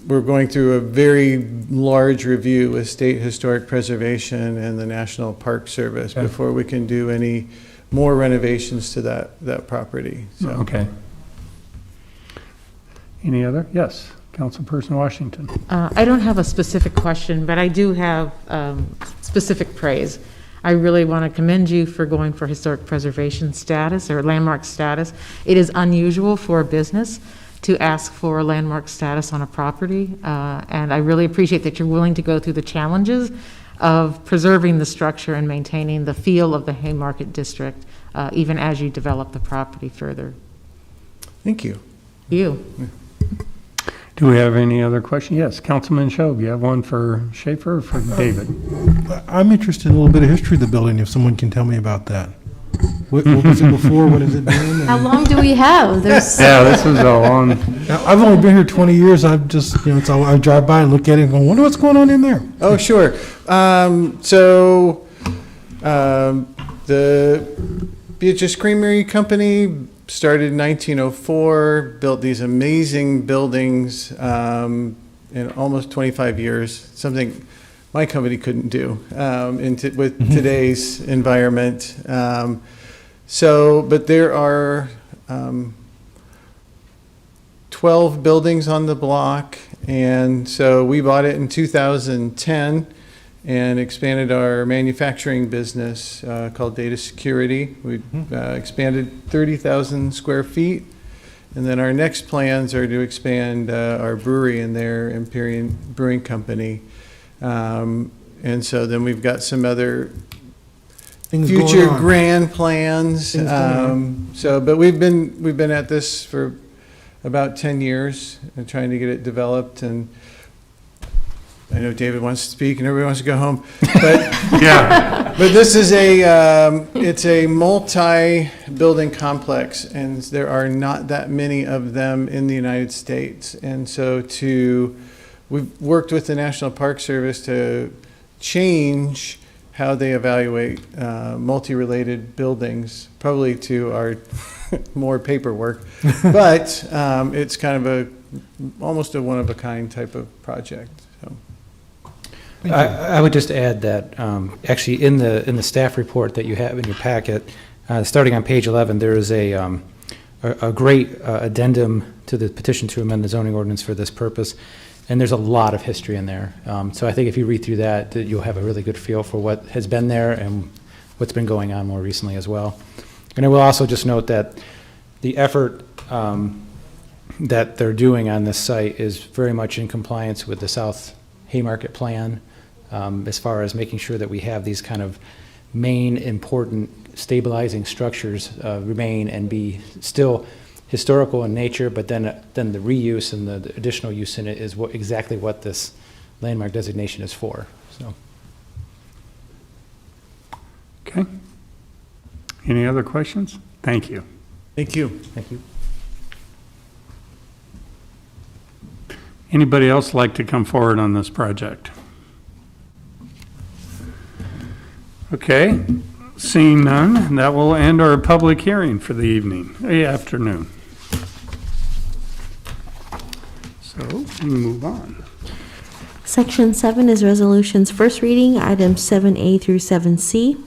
we're going through a very large review with State Historic Preservation and the National Park Service before we can do any more renovations to that property. So. Okay. Any other? Yes, Councilperson Washington. I don't have a specific question, but I do have specific praise. I really want to commend you for going for historic preservation status or landmark status. It is unusual for a business to ask for landmark status on a property, and I really appreciate that you're willing to go through the challenges of preserving the structure and maintaining the feel of the Haymarket District, even as you develop the property further. Thank you. You. Do we have any other questions? Yes, Councilman Shob, you have one for Schaefer or for David? I'm interested in a little bit of history of the building, if someone can tell me about that. What was it before? What is it doing? How long do we have? There's Yeah, this is a long, I've only been here 20 years. I've just, I drive by and look at it and go, wonder what's going on in there. Oh, sure. The Beatrice Creamery Company started in 1904, built these amazing buildings in almost 25 years, something my company couldn't do with today's environment. But there are 12 buildings on the block, and so we bought it in 2010 and expanded our manufacturing business called Data Security. We expanded 30,000 square feet, and then our next plans are to expand our brewery in there, Empyrean Brewing Company. And so then we've got some other future grand plans. But we've been at this for about 10 years and trying to get it developed. And I know David wants to speak and everybody wants to go home, but Yeah, but this is it's a multi-building complex, and there are not that many of them in the United States. And so we've worked with the National Park Service to change how they evaluate multi-related buildings, probably to our more paperwork, but it's kind of almost a one-of-a-kind type of project. So. I would just add that actually in the staff report that you have in your packet, starting on page 11, there is a great addendum to the petition to amend the zoning ordinance for this purpose, and there's a lot of history in there. So I think if you read through that, you'll have a really good feel for what has been there and what's been going on more recently as well. And I will also just note that the effort that they're doing on this site is very much in compliance with the South Haymarket Plan, as far as making sure that we have these kind of main important stabilizing structures remain and be still historical in nature, but then the reuse and the additional use in it is exactly what this landmark designation is for. So. okay. Any other questions? Thank you. Thank you. Thank you. Anybody else like to come forward on this project? Okay, seeing none, that will end our public hearing for the afternoon. So, we can move on. Section 7 is resolutions first reading, items 7A through 7C.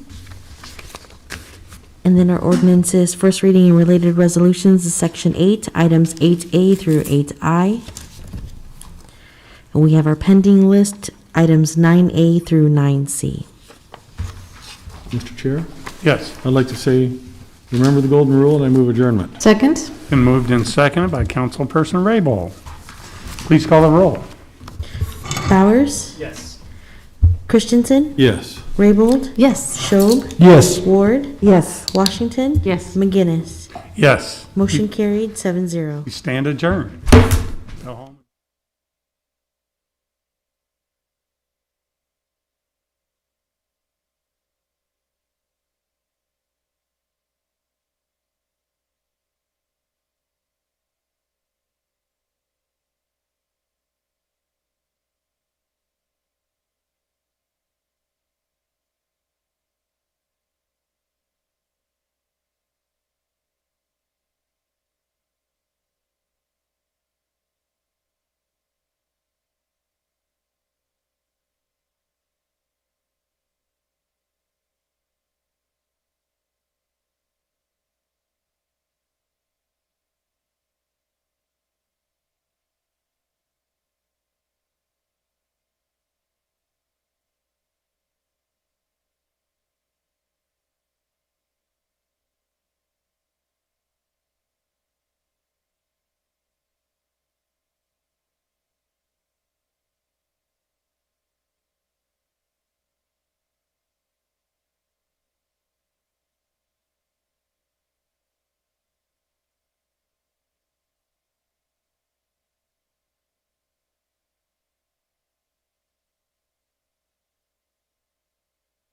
And then our ordinances, first reading and related resolutions is section 8, items 8A through 8I. And we have our pending list, items 9A through 9C. Mr. Chair, Yes, I'd like to say, remember the golden rule, and I move adjournment. Second? been moved and seconded by Councilperson Raybold. Please call the roll. Bowers? Yes. Christensen? Yes. Raybold? Yes. Schob? Yes. Ward? Yes. Washington? Yes. McGinnis? Yes, Motion carried, 7-0. we stand adjourned.